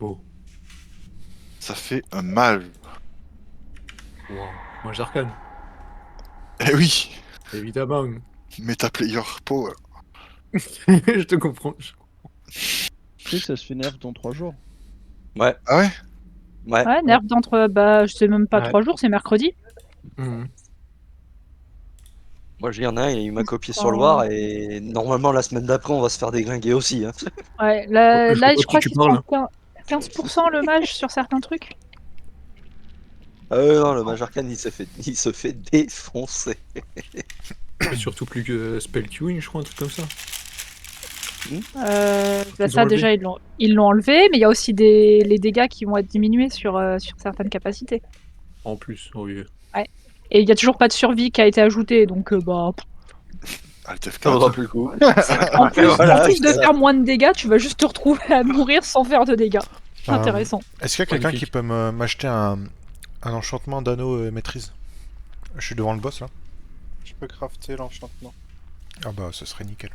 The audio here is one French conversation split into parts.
Oh, Ça fait un mal. wow. Mage d'arcane, Eh oui, évidemment. Meta Player Power. Je te comprends. Tu sais que ça se fait nerf dans 3 jours. Ouais, Ah ouais? ouais. Ouais, nerf d'entre, bah, je sais même pas, Ouais. 3 jours, c'est mercredi. Mhm. Moi, il y en a un, il m'a copié sur le Oh. War et normalement, la semaine d'après, on va se faire déglinguer aussi. Hein. Ouais, là, Je là vois pas je de qui crois tu qu'ils sont parles. 15% le mage sur certains trucs. Ah ouais, non, le mage arcane, il se fait défoncer. Surtout plus que spell queuing, je crois, un truc comme ça. Bah, Ils ont ça, enlevé. déjà, ils l'ont enlevé, mais il y a aussi les dégâts qui vont être diminués sur certaines capacités. En plus, oh oui. Ouais. Et il y a toujours pas de survie qui a été ajoutée, donc bah. Alt Ça vaudra F4. plus le coup. En plus, Voilà, en plus de c'est ça. faire moins de dégâts, tu vas juste te retrouver à mourir sans faire de dégâts. Intéressant. Est-ce qu'il y a quelqu'un qui Magnifique. peut m'acheter un enchantement d'anneau maîtrise? Je suis devant le boss là. Je peux crafter l'enchantement. Ah bah ce serait nickel.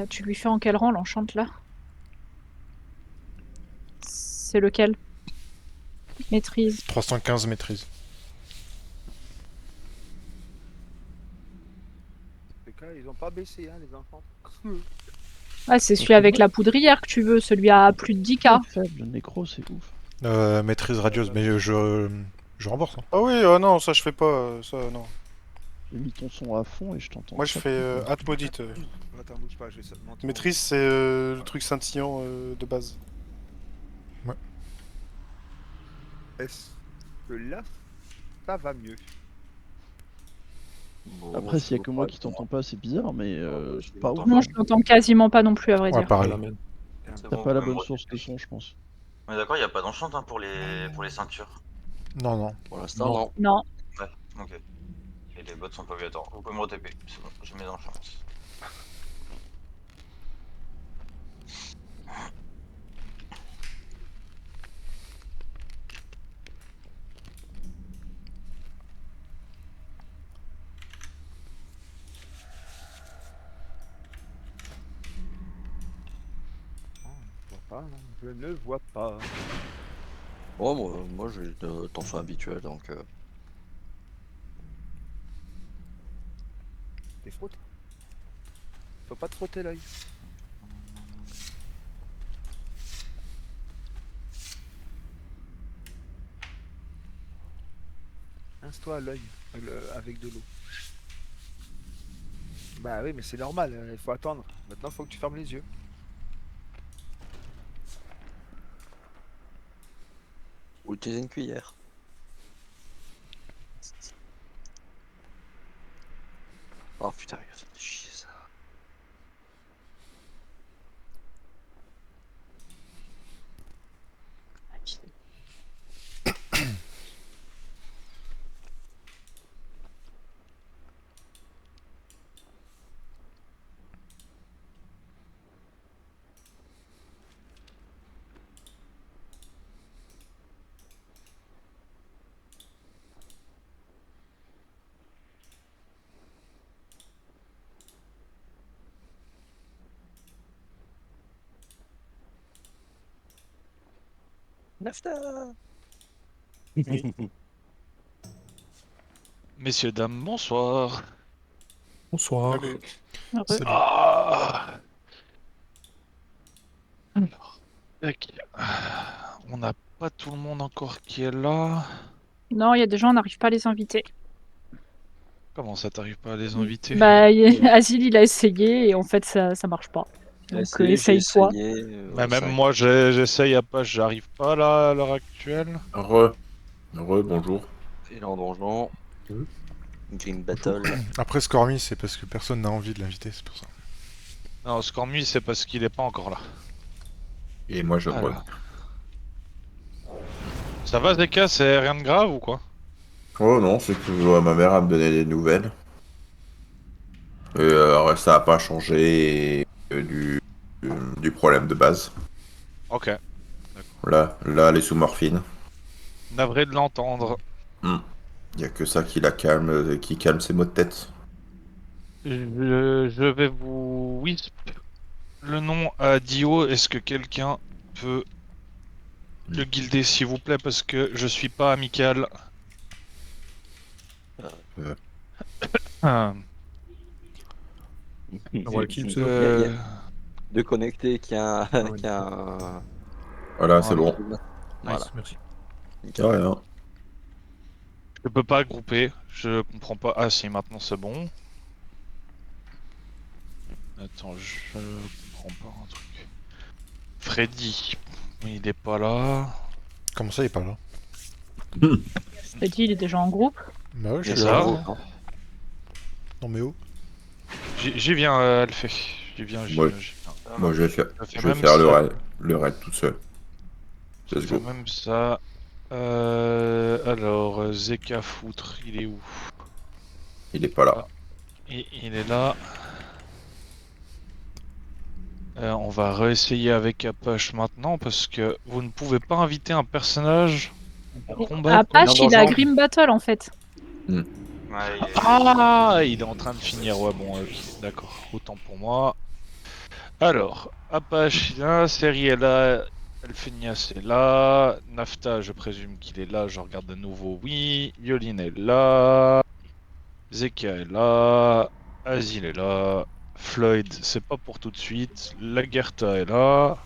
Tu lui fais en quel rang l'enchante là? C'est lequel? Maîtrise. 315 maîtrise. Les gars, ils ont pas baissé, hein, les enfants. Ah, c'est celui avec la poudrière que tu veux, celui à plus de 10k. Faible, le nécro, c'est ouf. Maîtrise radieuse, mais je rembourse. Hein. Ah oui, non, ça je fais pas, ça non. J'ai mis ton son à fond et je t'entends. Moi je fais Atmodite. Attends, bouge pas, je vais ça te mentir. Maîtrise, c'est le truc scintillant de base. Est-ce que là, ça va mieux? Bon, Après, ça s'il y a vaut que moi pas qui le temps. t'entends pas, c'est bizarre, mais pas ouf. Non, je l'entends quasiment pas non plus, à vrai Ouais, dire. pareil. Voilà, man. T'as bon, pas la vous bonne pouvez me source de retaper. son, je pense. On est d'accord, il n'y a pas d'enchant pour les ceintures. Non, non. Pour l'instant, Non. non. Non. Ouais, ok. Et les bots sont pas obligatoires. Vous pouvez me retaper, c'est bon, j'ai mes enchants. Je ne vois pas. Oh, moi j'ai de tension habituelle, donc... T'es frotte? Faut pas te frotter l'œil. Pince-toi à l'œil avec de l'eau. Bah oui, mais c'est normal, il faut attendre. Maintenant, faut que tu fermes les yeux. Ou utiliser une cuillère. Oh putain, ça fait chier ça. Nafta. Messieurs, dames, bonsoir. Bonsoir. Allez. Salut. Ah. Alors, tac. On n'a pas tout le monde encore qui est là. Non, il y a des gens, on n'arrive pas à les inviter. Comment ça t'arrive pas à les inviter? Bah, Azil, il a essayé et en fait, ça marche pas. Donc, J'ai essaye-toi. essayé, Mais c'est même vrai moi, j'essaye à pas, j'arrive pas là à l'heure actuelle. Bonjour. que- Et en donjon. Green Battle. Après Scormy, c'est parce que personne n'a envie de l'inviter, c'est pour ça. Non, Scormy, c'est parce qu'il est pas encore là. Et moi je Alors. Ça va, Zeka, c'est rien de grave ou quoi? Oh non, c'est que ma mère a me donné des nouvelles. Et ça a pas changé du problème de base. Ok. Là, elle est sous morphine. Navré de l'entendre. Il y a que ça qui la calme, qui calme ses maux de tête. Je vais vous wisp le nom à Dio. Est-ce que quelqu'un peut le guilder, s'il vous plaît, parce que je suis pas amical. Ah. Envoie qui, le pseudo De connecter qui a un. ouais. Qui a un... Voilà, c'est bon. Voilà. Nice, merci. De rien. Je peux pas grouper, je comprends pas. Ah si, maintenant c'est bon. Attends, je comprends pas un truc. Freddy, il est pas là. Comment ça, il est pas là? Freddy, il est déjà en groupe. Bah ouais, je C'est suis ça. là. hein. Non, mais où? J'y viens, Alphée. J'y viens, j'y Ouais. viens, j'y viens. Moi, je vais faire, Ça fait je vais même faire ça. le raid tout seul. Ça Let's fait go. même ça. Alors, Zeka Foutre, il est où? Il est pas là. Et il est là. On va réessayer avec Apache maintenant parce que vous ne pouvez pas inviter un personnage en combat. Apache, Non, il est à non. Grim Battle en fait. Ouais, Ah, il est en train de finir. Ouais, bon, d'accord. Autant pour moi. Alors, Apache, il est là. Seri est là. Elphenias est là. Nafta, je présume qu'il est là. Je regarde de nouveau. Oui. Yolin est là. Zeka est là. Azil est là. Floyd, c'est pas pour tout de suite. Lagerta est là.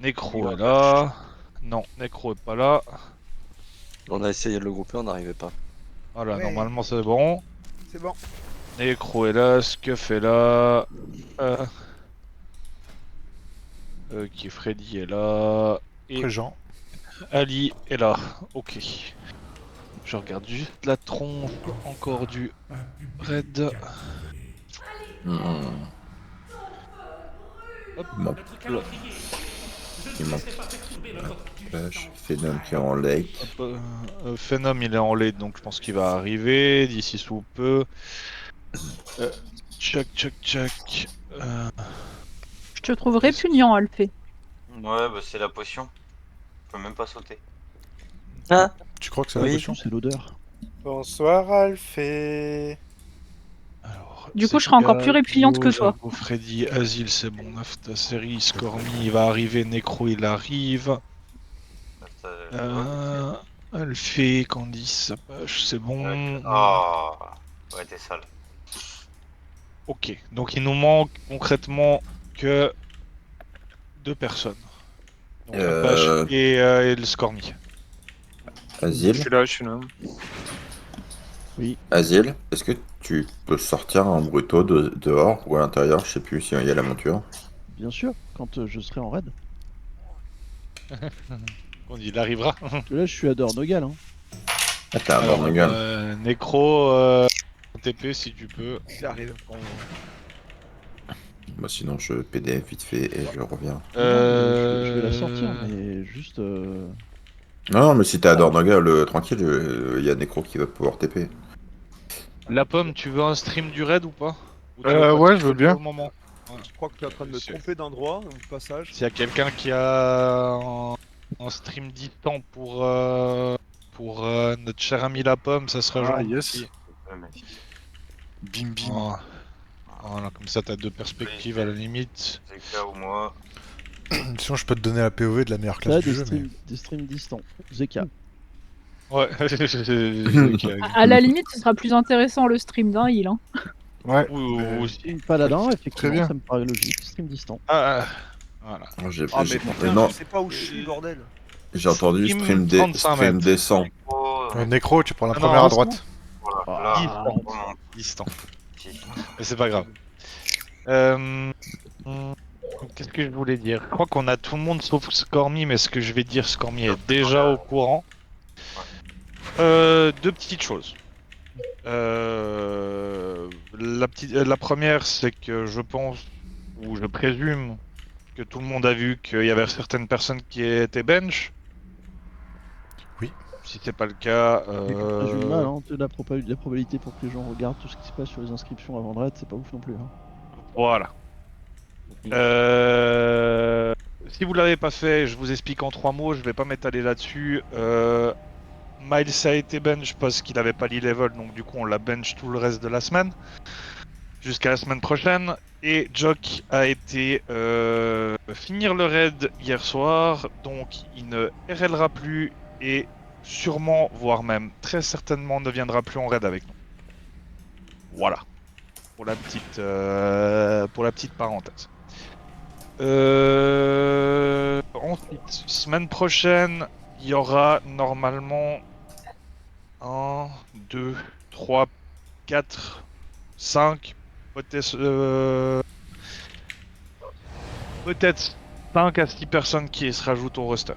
Necro est là. Non, Necro est pas là. On a essayé de le grouper, on n'arrivait pas. Voilà, Ouais. normalement c'est bon. C'est bon. Necro est là, Scuff est là. Qui Freddy est là. Et Après, Jean. Ali est là. Ok. Je regarde juste la tronche encore du Red. Hmm. Hop. Il manque. Il manque. Apache, Phenom qui est en lake. Hop, Phenom il est en late donc je pense qu'il va arriver d'ici sous peu. Chuck. Je te trouve répugnant, Alphée. ouais, bah c'est la potion. Je peux même pas sauter. Tu crois que c'est Oui. la potion? C'est l'odeur. Bonsoir Alphée. Alors, Du coup, je serai encore plus répugnante que toi. Zergo, Freddy, Azil c'est bon, Nafta, Seri, Scormi il va arriver, Necro il arrive. Alphée, Candice, Apache c'est bon. Oh, ouais, t'es sale. Ok, donc il nous manque concrètement que 2 personnes. Donc Apache et le Scormi. Asile, Je suis là. Asile, est-ce que tu peux sortir un bruto dehors ou à l'intérieur? Je sais plus s'il y a la monture. Bien sûr, quand je serai en raid. Il arrivera. Parce que là, je suis à Dornogal. Hein. Ah, t'as un Alors, Dornegal. Necro, TP si tu peux. Il arrive. Moi, sinon, je PDF vite fait et je reviens. Je vais la sortir, mais juste. Non, mais si t'es à Dornegal, tranquille, il y a Necro qui va pouvoir TP. La pomme, tu veux un stream du raid ou pas? Ou tu veux pas Ouais, te je veux faire bien. pour le moment. Je crois que tu es en train de me C'est- tromper d'endroit au passage. S'il y a quelqu'un qui a un stream distant pour notre cher ami la pomme, ça serait Ah, gentil. yes. Ouais, mais Bim bim. Voilà. Voilà, comme ça t'as 2 perspectives à la limite. Zeka ou moi. Sinon, je peux te donner la POV de la meilleure Là, classe du des jeu, mais... streams distants. Zeka. Ouais. À la limite, ce sera plus intéressant le stream d'un heal. Hein. Ouais. Ou aussi. Paladin, effectivement, bien. ça me paraît logique. Stream distant. Voilà. J'ai Ah, mais putain, non, je sais pas où je suis, bordel. j'ai entendu Stream stream, 35 stream mètres. descend. Oh, Necro, tu prends la Ah première non, à droite. voilà. Ah. Là, Distant. vraiment, Distant. petit. Mais c'est pas grave. Qu'est-ce que je voulais dire? Je crois qu'on a tout le monde sauf Scormi, mais ce que je vais dire, Scormi est déjà au courant. 2 petites choses. La première, c'est que je pense, ou je présume, que tout le monde a vu qu'il y avait certaines personnes qui étaient bench. Oui. Si c'est pas le cas, Ça joue mal, hein. La probabilité pour que les gens regardent tout ce qui se passe sur les inscriptions avant de raid, c'est pas ouf non plus. Hein. voilà. Si vous l'avez pas fait, je vous explique en 3 mots, je vais pas m'étaler là-dessus. Miles a été bench parce qu'il avait pas l'e-level, donc du coup on l'a bench tout le reste de la semaine. Jusqu'à la semaine prochaine. Et Jock a été finir le raid hier soir, donc il ne RLera plus et sûrement, voire même très certainement ne viendra plus en raid avec nous. Voilà. Pour la petite parenthèse. Ensuite, semaine prochaine, il y aura normalement 1, 2, 3, 4, 5, peut-être 5 à 6 personnes qui se rajoutent au roster.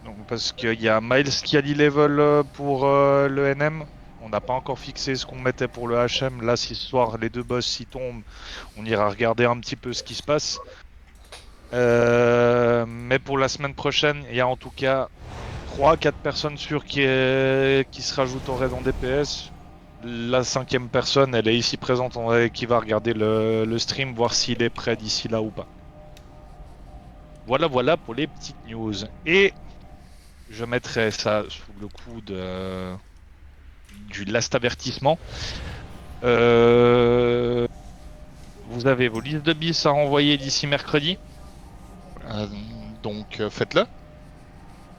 Donc, parce qu'il y a Miles qui a l'e-level pour le NM. On n'a pas encore fixé ce qu'on mettait pour le HM. Là, si ce soir les deux boss s'y tombent, on ira regarder un petit peu ce qui se passe. Mais pour la semaine prochaine, il y a en tout cas 3-4 personnes sûres qui se rajoutent au raid en DPS. La 5e personne, elle est ici présente, qui va regarder le stream, voir s'il est prêt d'ici là ou pas. Voilà pour les petites news. Et je mettrai ça sous le coup du last avertissement. Vous avez vos listes de bis à renvoyer d'ici mercredi. Donc faites-le.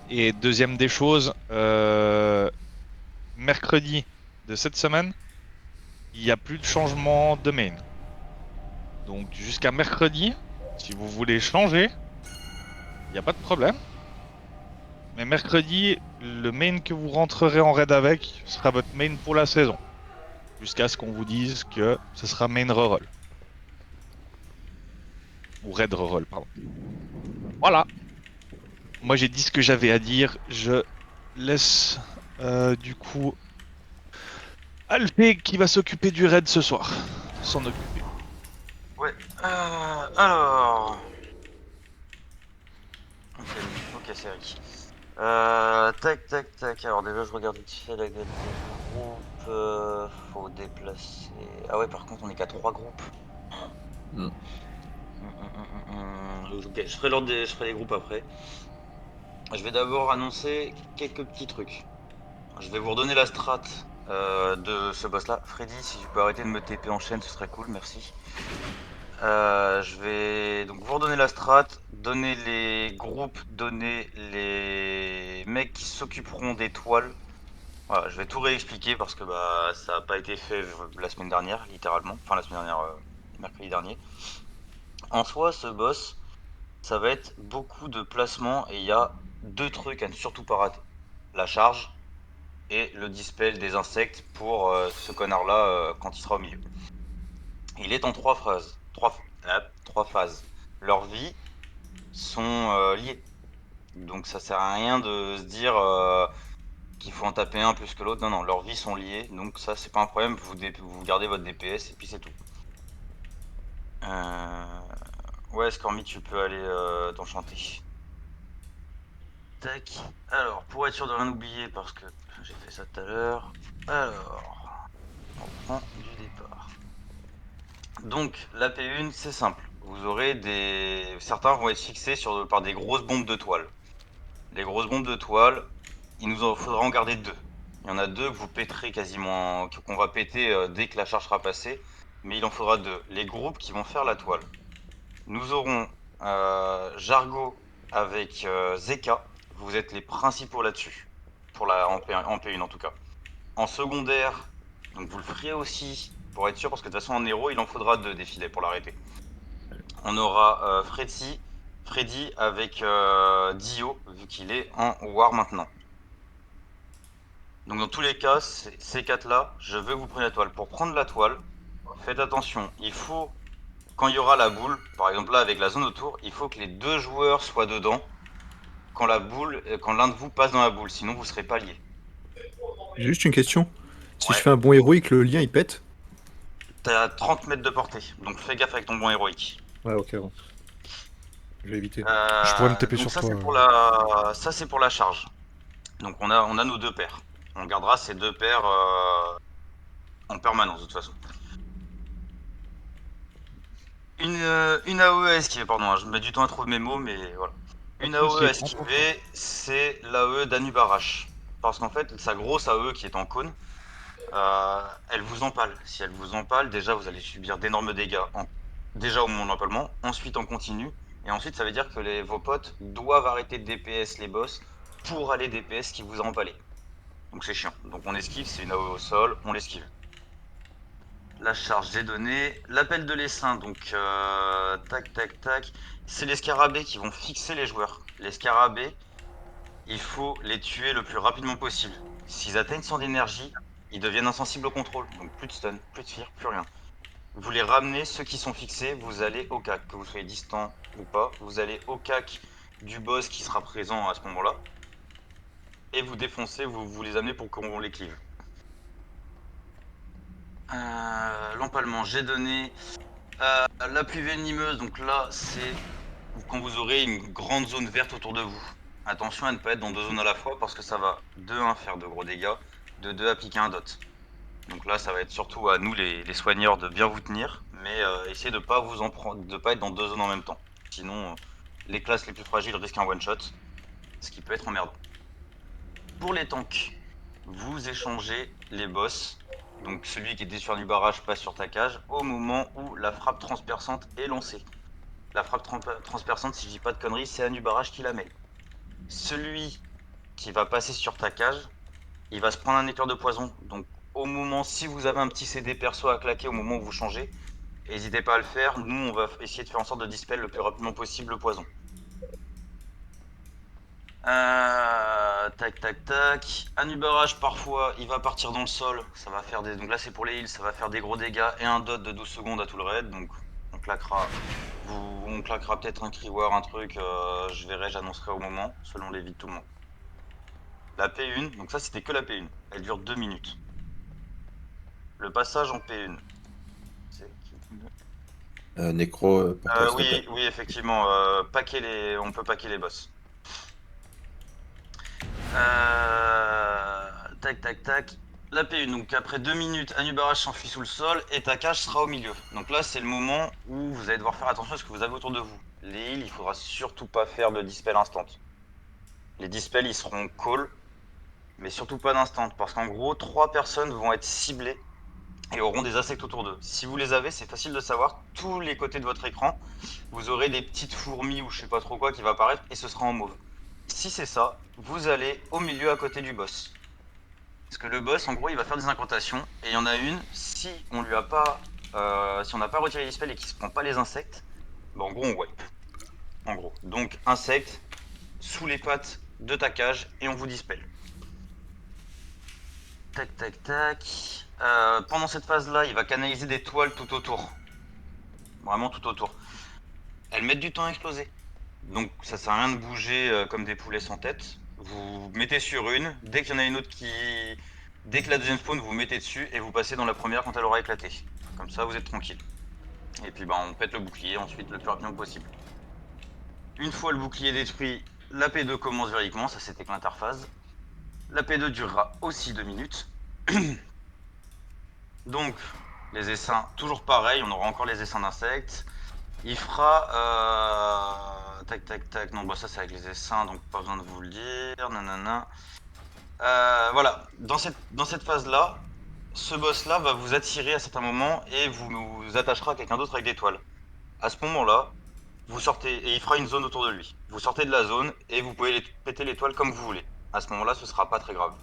Et deuxième des choses, mercredi de cette semaine, il n'y a plus de changement de main. Donc jusqu'à mercredi, si vous voulez changer, il n'y a pas de problème. Mais mercredi, le main que vous rentrerez en raid avec sera votre main pour la saison. Jusqu'à ce qu'on vous dise que ce sera main reroll. Ou raid reroll, pardon. Voilà. Moi j'ai dit ce que j'avais à dire. Je laisse du coup Alpé qui va s'occuper du raid ce soir. S'en occuper. Ouais, alors... Ok, c'est Rick. Tac. Alors déjà, je regarde vite fait la gueule des groupes. Faut déplacer... Ah ouais, par contre, on est qu'à 3 groupes. Ok, je ferai les groupes après. Je vais d'abord annoncer quelques petits trucs. Je vais vous redonner la strat de ce boss là. Freddy, si tu peux arrêter de me TP en chaîne, ce serait cool, merci. Je vais donc vous redonner la strat, donner les groupes, donner les mecs qui s'occuperont des toiles. Voilà, je vais tout réexpliquer parce que bah ça n'a pas été fait la semaine dernière, littéralement. Enfin la semaine dernière, mercredi dernier. En soi, ce boss, ça va être beaucoup de placements et il y a 2 trucs à ne surtout pas rater. La charge et le dispel des insectes pour ce connard-là quand il sera au milieu. Il est en 3 phases. 3 phases. Leurs vies sont liées. Donc ça sert à rien de se dire qu'il faut en taper un plus que l'autre. Non, leurs vies sont liées. Donc ça, c'est pas un problème. Vous gardez votre DPS et puis c'est tout. Ouais, Scormy, tu peux aller t'enchanter. Tac. Alors, pour être sûr de rien oublier, parce que j'ai fait ça tout à l'heure. Alors, on prend du départ. Donc, la P1, c'est simple. Vous aurez certains vont être fixés par des grosses bombes de toile. Les grosses bombes de toile, il nous en faudra en garder 2. Il y en a 2 que vous péterez quasiment, qu'on va péter dès que la charge sera passée. Mais il en faudra 2. Les groupes qui vont faire la toile. Nous aurons Jargo avec Zeka. Vous êtes les principaux là-dessus. En P1 en tout cas. En secondaire, donc vous le ferez aussi pour être sûr, parce que de toute façon en héros il en faudra 2 défilés pour l'arrêter. On aura Freddy avec Dio, vu qu'il est en War maintenant. Donc dans tous les cas, ces 4 là, je veux que vous preniez la toile. Pour prendre la toile, faites attention, il faut, quand il y aura la boule, par exemple là avec la zone autour, il faut que les 2 joueurs soient dedans quand l'un de vous passe dans la boule, sinon vous serez pas liés. J'ai juste une question. Si Ouais. je fais un bon héroïque, le lien il pète? T'as 30 mètres de portée, donc fais gaffe avec ton bon héroïque. Ouais, ok, bon. Je vais éviter. Je pourrais me taper donc sur ça, toi. Ça c'est pour la charge. Donc on a nos 2 paires. On gardera ces 2 paires en permanence de toute façon. Une AOS qui est, pardon, je mets du temps à trouver mes mots, mais voilà. Une Pas de souci, AOE à prends ton esquiver, c'est l'AOE d'Anubarash. Parce qu'en fait, sa grosse AOE qui est en cône, elle vous empale. Si elle vous empale, déjà vous allez subir d'énormes dégâts. Déjà au moment de l'empalement, ensuite en continu. Et ensuite, ça veut dire que vos potes doivent arrêter de DPS les boss pour aller DPS qui vous a empalé. Donc c'est chiant. Donc on esquive, c'est une AOE au sol, on l'esquive. La charge des données, l'appel de l'essaim, donc tac tac tac, c'est les scarabées qui vont fixer les joueurs. Les scarabées, il faut les tuer le plus rapidement possible. S'ils atteignent 100 d'énergie, ils deviennent insensibles au contrôle, donc plus de stun, plus de fear, plus rien. Vous les ramenez, ceux qui sont fixés, vous allez au cac, que vous soyez distant ou pas, vous allez au cac du boss qui sera présent à ce moment-là, et vous défoncez, vous les amenez pour qu'on les clive. L'empalement, j'ai donné. La pluie venimeuse, donc là, c'est quand vous aurez une grande zone verte autour de vous. Attention à ne pas être dans 2 zones à la fois parce que ça va de 1 faire de gros dégâts, de 2 appliquer un dot. Donc là, ça va être surtout à nous les soigneurs de bien vous tenir, mais essayez de pas pas être dans 2 zones en même temps. Sinon, les classes les plus fragiles risquent un one shot, ce qui peut être emmerdant. Pour les tanks, vous échangez les boss. Donc celui qui était sur du barrage passe sur ta cage au moment où la frappe transperçante est lancée. La frappe transperçante, si je dis pas de conneries, c'est Anu Barrage qui la met. Celui qui va passer sur ta cage, il va se prendre un éclair de poison. Donc au moment, si vous avez un petit CD perso à claquer au moment où vous changez, n'hésitez pas à le faire. Nous, on va essayer de faire en sorte de dispel le plus rapidement possible le poison. Tac tac tac. Barrage parfois il va partir dans le sol, ça va faire des. Donc là c'est pour les heals, ça va faire des gros dégâts et un dot de 12 secondes à tout le raid. Donc on claquera. On claquera peut-être un cri war, un truc, je verrai, j'annoncerai au moment, selon les vies de tout le monde. La P1, donc ça c'était que la P1, elle dure 2 minutes. Le passage en P1. Nécro, Oui, effectivement, on peut paquer les boss. Tac tac tac. La P1, donc après 2 minutes, Barrage s'enfuit sous le sol et ta cage sera au milieu. Donc là, c'est le moment où vous allez devoir faire attention à ce que vous avez autour de vous. Les heals, il faudra surtout pas faire de dispel instant. Les dispels, ils seront call, mais surtout pas d'instant, parce qu'en gros, 3 personnes vont être ciblées et auront des insectes autour d'eux. Si vous les avez, c'est facile de savoir, tous les côtés de votre écran, vous aurez des petites fourmis ou je sais pas trop quoi qui va apparaître et ce sera en mauve. Si c'est ça, vous allez au milieu à côté du boss. Parce que le boss, en gros, il va faire des incantations. Et il y en a une, si on lui a pas, si on n'a pas retiré les spells et qu'il se prend pas les insectes, bah en gros, on wipe. En gros. Donc, insectes sous les pattes de ta cage et on vous dispel. Tac, tac, tac. Pendant cette phase-là, il va canaliser des toiles tout autour. Vraiment tout autour. Elles mettent du temps à exploser. Donc ça sert à rien de bouger comme des poulets sans tête. Vous mettez sur une, dès qu'il y en a une autre qui... Dès que la deuxième spawn, vous mettez dessus et vous passez dans la première quand elle aura éclaté. Comme ça, vous êtes tranquille. Et puis on pète le bouclier ensuite le plus rapidement possible. Une fois le bouclier détruit, la P2 commence véridiquement, ça c'était que l'interphase. La P2 durera aussi 2 minutes. Donc, les essaims, toujours pareil, on aura encore les essaims d'insectes. Il fera... Tac tac tac, non bah ça c'est avec les essaims donc pas besoin de vous le dire, nanana. Voilà, dans cette phase là, ce boss là va vous attirer à certains moments et vous attachera à quelqu'un d'autre avec des toiles. À ce moment là, vous sortez et il fera une zone autour de lui. Vous sortez de la zone et vous pouvez péter les toiles comme vous voulez. À ce moment là ce sera pas très grave.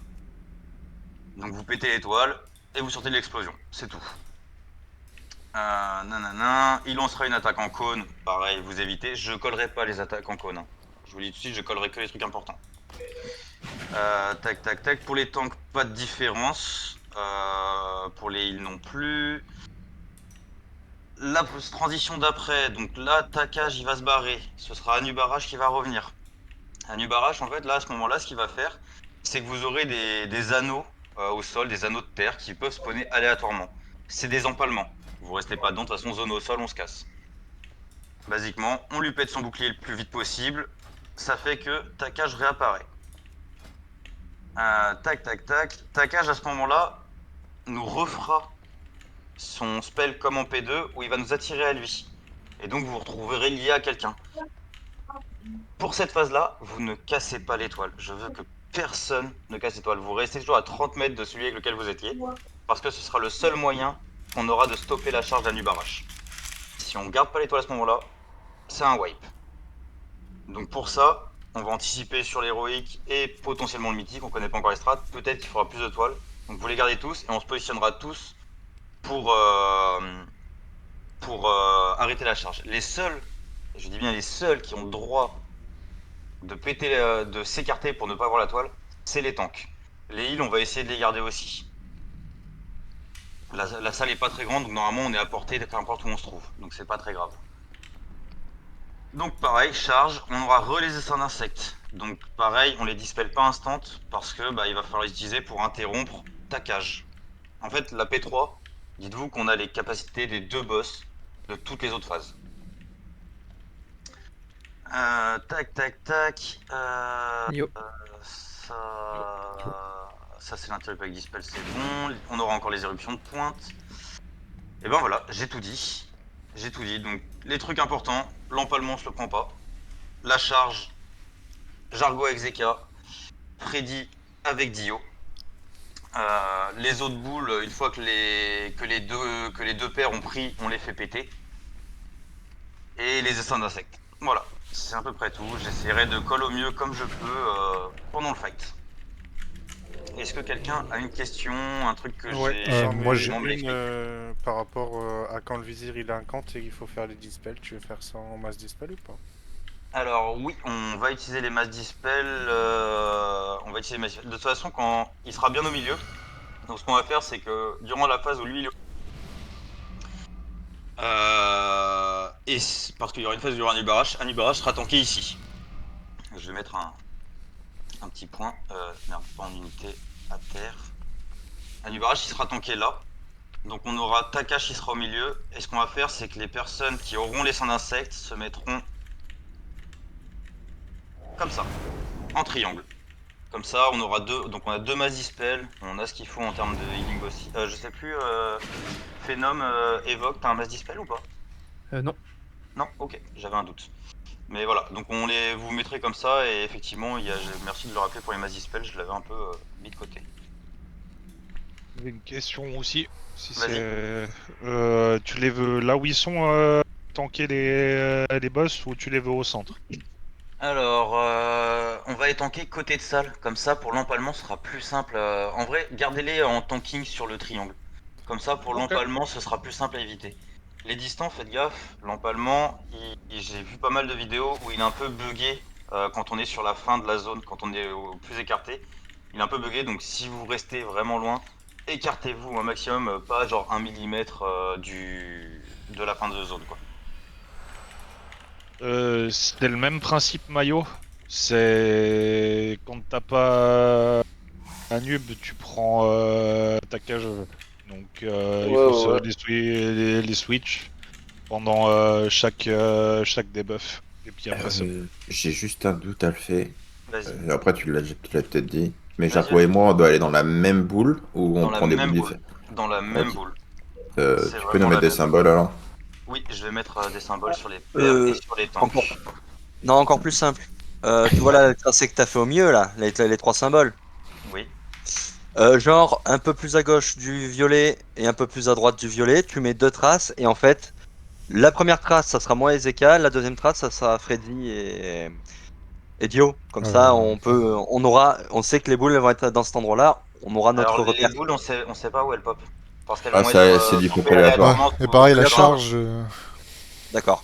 Donc vous pétez les toiles et vous sortez de l'explosion, c'est tout. Nanana, il lancera une attaque en cône, pareil, vous évitez. Je collerai pas les attaques en cône. Hein. Je vous le dis tout de suite, je collerai que les trucs importants. Tac tac tac, pour les tanks, pas de différence. Pour les heals non plus. La transition d'après, donc là, ta cage, il va se barrer. Ce sera Barrage qui va revenir. Barrage, en fait, là, à ce moment-là, ce qu'il va faire, c'est que vous aurez des anneaux au sol, des anneaux de terre qui peuvent spawner aléatoirement. C'est des empalements. Vous restez pas dedans, de toute façon zone au sol, on se casse. Basiquement, on lui pète son bouclier le plus vite possible, ça fait que ta cage réapparaît. Tac tac tac, ta cage à ce moment-là nous refera son spell comme en P2 où il va nous attirer à lui. Et donc vous vous retrouverez lié à quelqu'un. Pour cette phase-là, vous ne cassez pas l'étoile. Je veux que personne ne casse l'étoile. Vous restez toujours à 30 mètres de celui avec lequel vous étiez, parce que ce sera le seul moyen qu'on aura de stopper la charge d'Anubarash. Si on garde pas l'étoile à ce moment-là, c'est un wipe. Donc pour ça, on va anticiper sur l'héroïque et potentiellement le mythique, on connaît pas encore les strats, peut-être qu'il faudra plus de toiles. Donc vous les gardez tous et on se positionnera tous pour arrêter la charge. Les seuls, je dis bien les seuls qui ont le droit de péter, de s'écarter pour ne pas avoir la toile, c'est les tanks. Les heals, on va essayer de les garder aussi. La salle est pas très grande, donc normalement on est à portée n'importe où on se trouve, donc c'est pas très grave. Donc pareil, charge, on aura les essaims d'insectes. Donc pareil, on les dispelle pas instant parce que il va falloir les utiliser pour interrompre ta cage. En fait, la P3, dites-vous qu'on a les capacités des 2 boss de toutes les autres phases. Tac, tac, tac. Yo. Ça c'est l'interrupt avec dispel, c'est bon. On aura encore les éruptions de pointe. Et ben voilà, j'ai tout dit. J'ai tout dit. Donc les trucs importants, l'empalement je le prends pas. La charge, Jargo avec Zeka, Freddy avec Dio. Les autres boules, une fois que les deux paires ont pris, on les fait péter. Et les essaims d'insectes. Voilà, c'est à peu près tout. J'essaierai de coller au mieux comme je peux pendant le fight. Est-ce que quelqu'un a une question, un truc que j'ai... moi, j'ai une par rapport à quand le vizir il est incante et qu'il faut faire les dispels. Tu veux faire ça en mass dispel ou pas? Alors oui, on va utiliser les mass dispel. De toute façon, quand il sera bien au milieu, donc ce qu'on va faire, c'est que durant la phase où lui il est... parce qu'il y aura une phase où il y aura Anubarash sera tanké ici. Je vais mettre un petit point, merde, pas en unité, à terre. Anubarash il sera tanké là. Donc on aura Takash qui sera au milieu. Et ce qu'on va faire, c'est que les personnes qui auront les seins d'insectes se mettront comme ça, en triangle. Comme ça, on aura donc on a 2 mass dispel, on a ce qu'il faut en termes de healing aussi. Je sais plus, Phenom, Evoque, t'as un mass dispel ou pas? Non. Non, ok, j'avais un doute. Mais voilà, donc vous mettrez comme ça et effectivement, merci de le rappeler pour les mass dispel, je l'avais un peu mis de côté. J'ai une question aussi. Si Vas-y. c'est, tu les veux là où ils sont tanker les boss ou tu les veux au centre? Alors, on va les tanker côté de salle, comme ça pour l'empalement ce sera plus simple. En vrai, gardez-les en tanking sur le triangle. Comme ça pour l'empalement ce sera plus simple à éviter. Les distants, faites gaffe, l'empalement, j'ai vu pas mal de vidéos où il est un peu bugué quand on est sur la fin de la zone, quand on est au plus écarté. Il est un peu bugué, donc si vous restez vraiment loin, écartez-vous un maximum, pas genre 1 mm de la fin de zone quoi. C'est le même principe maillot. C'est quand t'as pas un nub, tu prends ta cage. Donc il faut les switch pendant chaque debuff. Et puis après ça. J'ai juste un doute à le faire. Vas-y. Après, tu l'as peut-être dit. Mais Vas-y, Jargo et moi, on doit aller dans la même boule ou on Dans la prend des même boules boule. Dans la même Ok. boule. Tu C'est peux nous vraiment mettre la des même. symboles alors? Oui, je vais mettre des symboles sur les paires et sur les tanks. Non, encore plus simple. Tu vois là, le tracé que t'as fait au milieu là, les 3 symboles. Oui. Genre un peu plus à gauche du violet et un peu plus à droite du violet, tu mets 2 traces et en fait, la première trace ça sera moi et Zeka, la deuxième trace ça sera Freddy et Dio. Comme ça, on sait que les boules elles vont être dans cet endroit-là. On aura notre Alors repère. les boules, on sait pas où elles pop. Parce qu'elles Ah, vont ça, être c'est du pompées pop aléatoire. aléatoirement Et sous- pareil, la D'accord. charge. D'accord.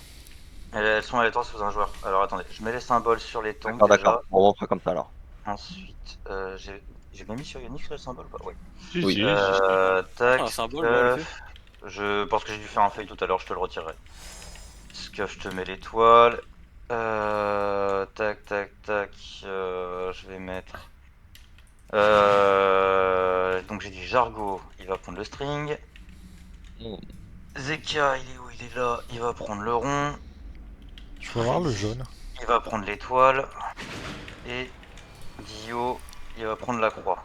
Elles sont aléatoires sous un joueur. Alors attendez, je mets les symboles sur les tanks D'accord, déjà. d'accord. Bon, on fait comme ça alors. Ensuite, j'ai bien mis sur Yannick le symbole ou pas? Oui. Si, Oui. si, Tac. un symbole, moi, on le fait. Parce que j'ai dû faire un fail tout à l'heure, je te le retirerai. Scuff, je te mets l'étoile. Tac, tac, tac. Je vais mettre. Donc j'ai dit Jargo, il va prendre le string. Zeka, il est où? Il est là, il va prendre le rond. Je peux voir le jaune. Il va prendre l'étoile. Et Dio, il va prendre la croix.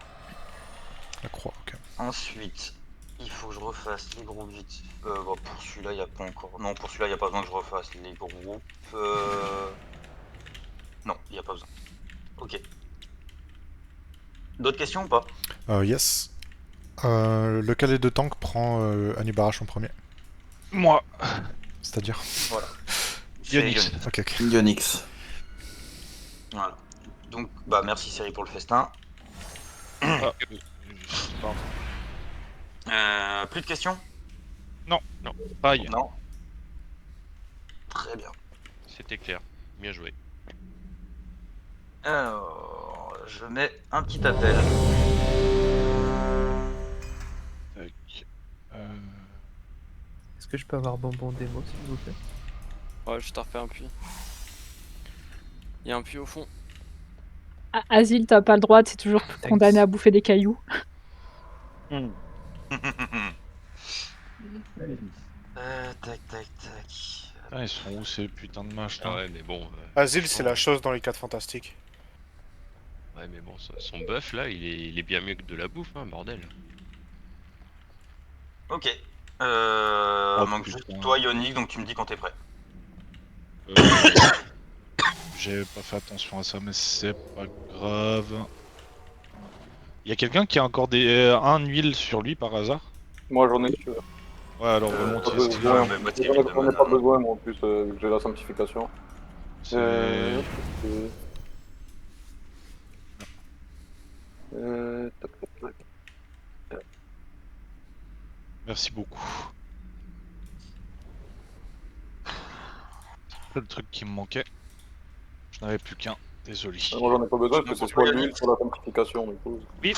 La croix, ok. Ensuite, il faut que je refasse les groupes vite. Pour celui-là, il n'y a pas encore. Non, pour celui-là, il n'y a pas besoin que je refasse les groupes. Non, il n'y a pas besoin. Ok. D'autres questions ou pas? Yes. Lequel des deux tanks prend Anubarash en premier? Moi. C'est-à-dire? Voilà. Yonix. Ok, ok. Yonix. Voilà. Donc, bah merci Siri pour le festin. Ah, pardon. Plus de questions? Non, pareil. Non. Très bien. C'était clair. Bien joué. Alors, je mets un petit appel. Tac. Est-ce que je peux avoir bonbon démo, s'il vous plaît? Ouais, je t'en refais un puits. Il y a un puits au fond. Asile, t'as pas le droit, t'es toujours condamné à bouffer des cailloux. Tac, tac, tac. Ah, ils sont où ces putains de machins? Ouais, mais bon. Asile, c'est la chose dans les 4 fantastiques. Ouais, mais bon, son buff là, il est bien mieux que de la bouffe, hein, bordel. Ok. Oh, Manque putain. juste toi, Yonick, donc tu me dis quand t'es prêt. J'ai pas fait attention à ça, mais c'est pas grave. Y a quelqu'un qui a encore un huile sur lui par hasard? Moi j'en ai sur. Ouais, alors volontiers. J'en ai pas besoin, moi en plus, vu que j'ai la simplification. C'est... Tac, tac, tac. Merci beaucoup. C'est le truc qui me manquait. Je n'avais plus qu'un, désolé. Moi j'en ai pas besoin parce que c'est soit l'huile, soit la simplification. Du coup. Oui.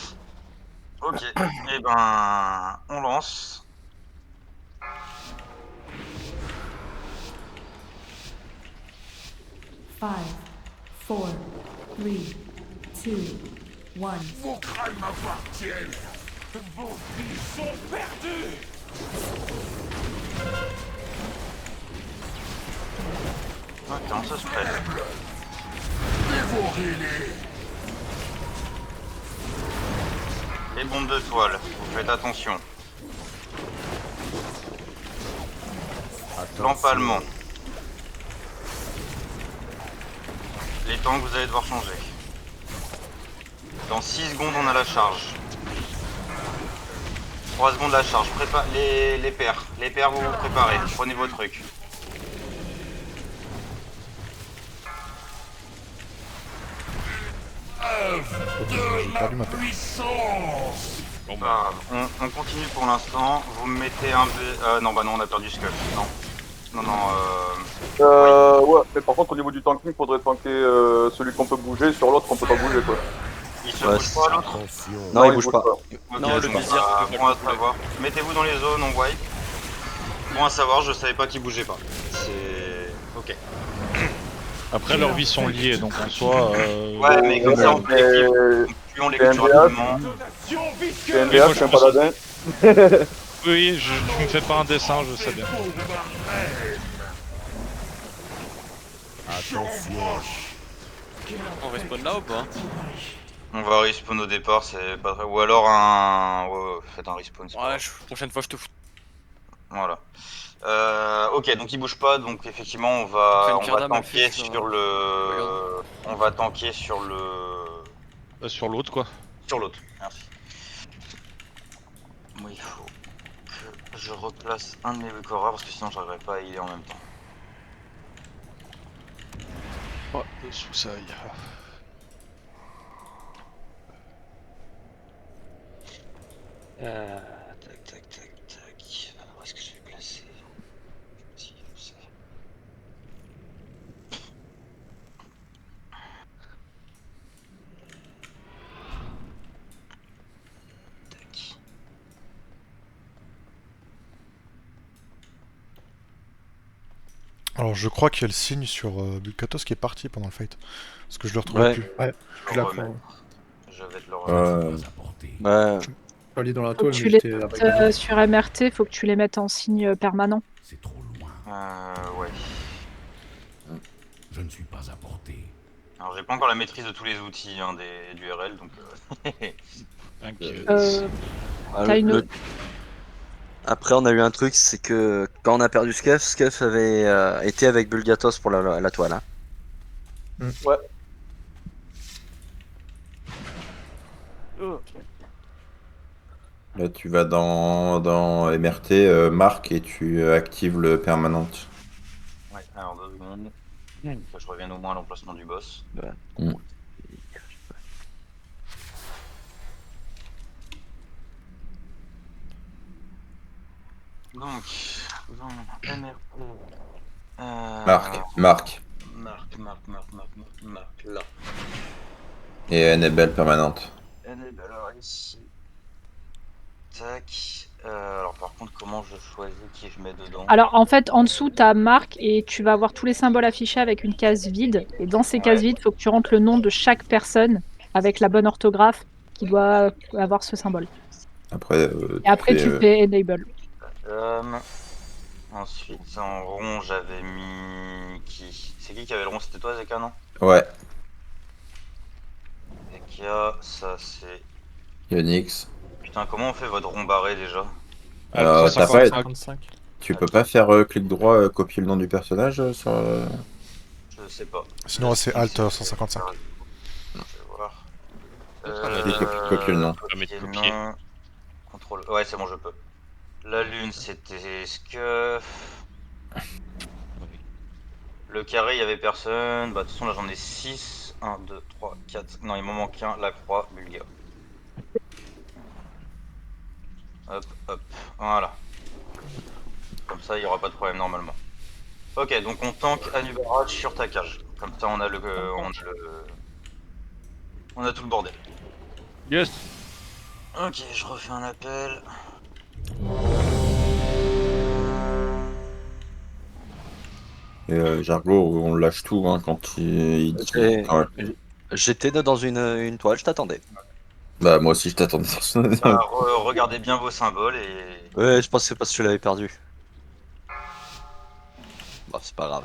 Ok. Et ben, on lance. Five, 4, 3, 2, 1. Vos crânes m'appartiennent. Vos vies sont perdues. Attends, ça se prête. Dévorez-les. Les bombes de toile, vous faites attention. L'empalement. Les temps que vous allez devoir changer. Dans 6 secondes, on a la charge. 3 secondes la charge. Les paires. Les paires, vous vous préparez. Prenez vos trucs. J'ai perdu ma paire. Bon bah, on continue pour l'instant. Vous me mettez un B. Non, bah non, on a perdu Skull. Non. Ouais, mais par contre, au niveau du tanking, faudrait tanker celui qu'on peut bouger sur l'autre qu'on peut pas bouger quoi. Il se bouge pas l'autre? Non, il bouge pas. Ok, Non, le vizir, bon à savoir. Mettez-vous dans les zones, on wipe. Bon à savoir, je savais pas qu'il bougeait pas. C'est... Ok. Après, leurs vies sont liées, donc en soi... Ouais, mais comme ça, on peut les plus on les culture rapidement. PNBH, je suis un paladin. Oui, tu me fais pas un dessin, je sais bien. Attention. On respawn là ou pas? On va respawn au départ, c'est pas très... Ou alors un... Ouais, faites un respawn. Ouais, prochaine fois je te fous. Voilà. Ok, donc il bouge pas, donc effectivement on va tanker sur le... On va tanker sur le... sur l'autre quoi. Sur l'autre, merci. Moi il faut que je replace un de mes Wikora parce que sinon j'arriverai pas à healer en même temps. Oh, dessous ça y a... Tac, tac, tac, tac. Où est-ce que je vais placer? Si, je sais. Tac. Alors je crois qu'il y a le signe sur Bulkatos qui est parti pendant le fight. Parce que je le retrouvais plus. Ouais, je la crois. Je vais te le remettre. Ouais. Je suis allé dans la Faut toile, que mais tu les j'étais mettes avec... sur MRT, faut que tu les mettes en signe permanent. Ouais. Je ne suis pas à portée. Alors j'ai pas encore la maîtrise de tous les outils hein, du RL, donc... T'as une... Après, on a eu un truc, c'est que quand on a perdu Scuff, Scuff avait été avec Bulgatos pour la toile. Hein. Ouais. Là, tu vas dans MRT, marque, et tu actives le permanente. Ouais, alors 2 secondes. Que je revienne au moins à l'emplacement du boss. Mm. Donc, MRP. Marque. Marque, là. Et enable permanente. Enable, alors ici. Tac. Alors par contre, comment je choisis qui je mets dedans? Alors en fait, en dessous, tu as marque et tu vas avoir tous les symboles affichés avec une case vide. Et dans ces cases vides, il faut que tu rentres le nom de chaque personne avec la bonne orthographe qui doit avoir ce symbole. Après, Et après, tu fais enable. Ensuite, en rond, j'avais mis qui? C'est qui avait le rond? C'était toi, Zeka, non? Ouais. Zeka, ça c'est. Unix. Putain, comment on fait votre rond barré déjà? T'as pas... Tu peux pas faire clic droit, copier le nom du personnage sur... Je sais pas. Sinon, c'est Alt 155. Je vais voir. Copier le nom. Copier le nom. Contrôle. Ouais, c'est bon, je peux. La lune, c'était Scuff. Le carré, il y avait personne. Bah, de toute façon, là, j'en ai 6. 1, 2, 3, 4. Non, il m'en manque un. La croix, Bulga. Hop, hop. Voilà. Comme ça, il n'y aura pas de problème normalement. Ok, donc on tank Anubarage sur ta cage. Comme ça, on a on a tout le bordel. Yes. Ok, je refais un appel. Et Jargo, on lâche tout hein, quand il dit... Ah ouais. J'étais dans une toile, je t'attendais. Bah moi aussi je t'attendais. Bah, regardez bien vos symboles et... Ouais, je pense que c'est parce que tu l'avais perdu. Bah, c'est pas grave.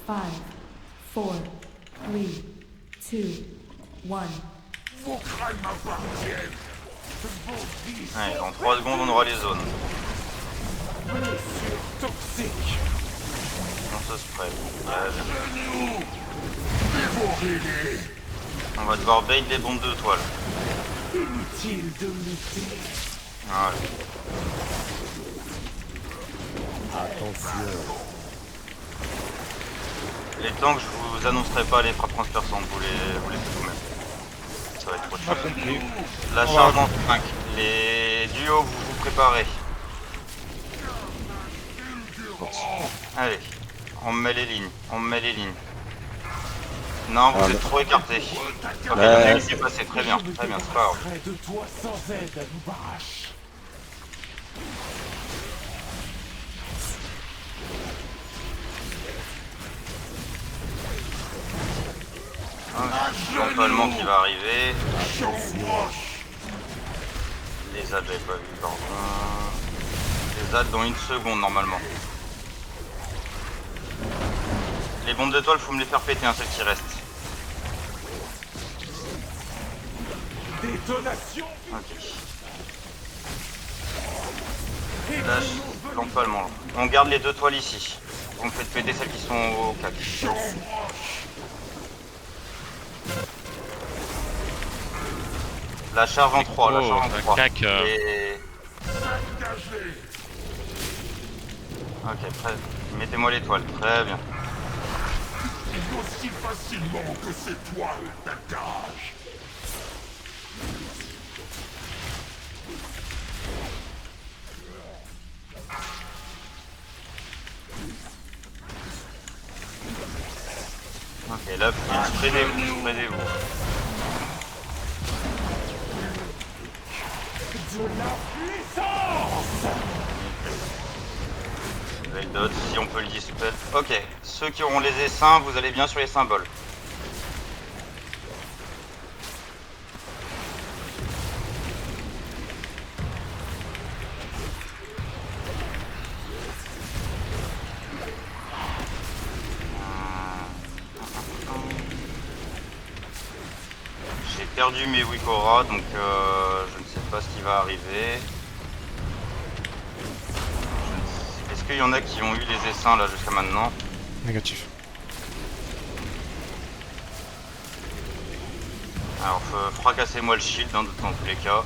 5, 4, 3, 2, 1. Vos crimes m'appartiennent. Allez, dans 3 secondes, on aura les zones. Blessure toxique. On se spray. Nous dévorez-les. On va devoir bait des bombes de toile. Inutile de lutter. Voilà. Attention. Les tanks, je vous annoncerai pas les frappes transperçantes, vous les faites vous-même. Ça va être trop chiant. La charge en 5. Les duos, vous vous préparez. Allez, on met les lignes, Non, vous êtes trop écartés. Ok, on a une qui est passée, très bien, c'est pas grave. Près de toi sans aide, Anubarach. L'empalement qui va arriver. Les ZAD, j'avais pas vu, pardon. Les ZAD dans 1 seconde normalement. Les bombes de toile, faut me les faire péter, hein, celles qui restent. Détonation. Ok. Lâche l'empalement. On garde les 2 toiles ici. Vous me faites péter celles qui sont au cac. La charge en 3, la charge en 3. Et... Ok, prêt. Mettez-moi l'étoile, très bien. Aussi facilement que ces toiles d'attache. Ok, là, spreadez-vous, spreadez-vous. De la puissance. Avec d'autres, si on peut le dispel. Ok, ceux qui auront les essaims, vous allez bien sur les symboles. J'ai perdu mes Wikora, donc je ne sais pas ce qui va arriver. Est-ce qu'il y en a qui ont eu les essaims là jusqu'à maintenant? Négatif. Alors fracassez-moi le shield dans tous les cas.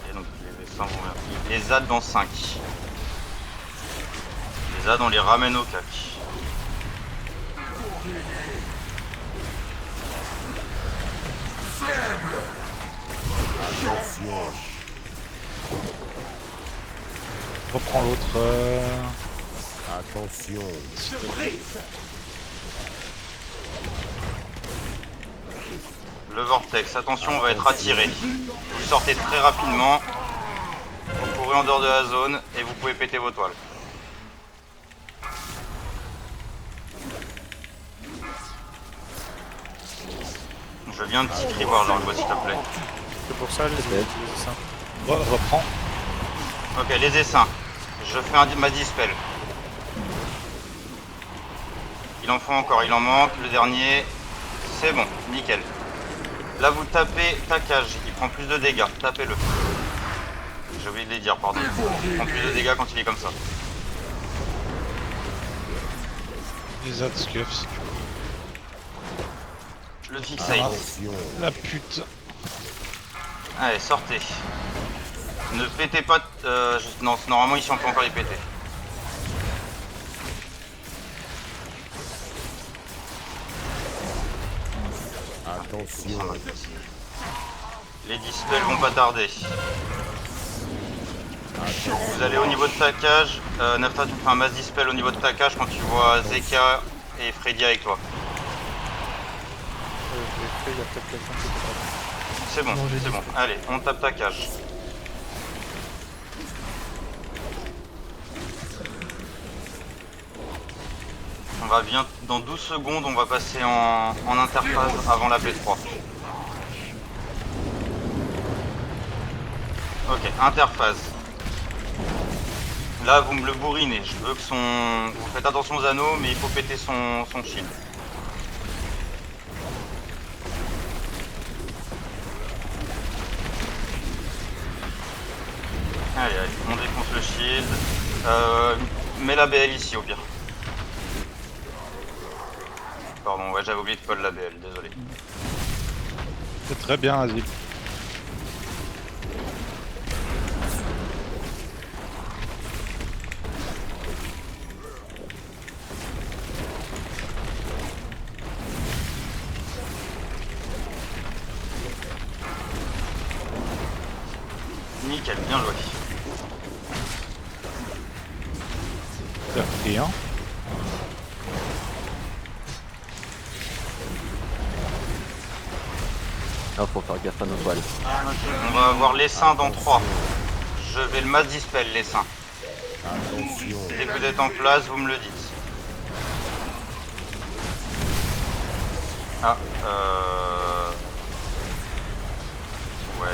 Et donc les dessins vont venir. Les ZAD dans 5. Les ZAD on les ramène au cac. Attention. Reprends l'autre. Attention. Le vortex, attention, on va être attiré. Vous sortez très rapidement. Vous courez en dehors de la zone et vous pouvez péter vos toiles. Je viens de titrer voir Jargo s'il te plaît. C'est pour ça les essaims. Reprends. Ok, les essaims. Je fais ma dispel. Il en faut encore, il en manque. Le dernier, c'est bon, nickel. Là vous tapez taquage, il prend plus de dégâts, tapez-le. J'ai oublié de les dire, pardon. Il prend plus de dégâts quand il est comme ça. Les Adscuffs. Le fixate. La pute. Allez, sortez. Ne pétez pas... non, normalement ici on peut encore les péter. Attention. Les dispels vont pas tarder. Vous allez au niveau de ta cage. Nafta, tu me fais un mass dispel au niveau de ta cage quand tu vois Zeka et Freddy avec toi. Il y a peut-être quelqu'un qui est pas C'est bon, c'est bon. Allez, on tape ta cage. On va bien, dans 12 secondes, on va passer en interphase avant la P3. Ok, interphase. Là, vous me le bourrinez. Je veux que son... Vous faites attention aux anneaux, mais il faut péter son shield. Allez, allez, on défonce le shield. Mets la BL ici au pire. Pardon, ouais, j'avais oublié de coller la BL, désolé. C'est très bien, Azil. Nickel, bien joué. T'as pris un. Ah, faut faire gaffe à nos toiles. On va avoir les seins dans 3. Je vais le mass dispel, les seins. Dès que vous êtes en place, vous me le dites. Ah, ouais.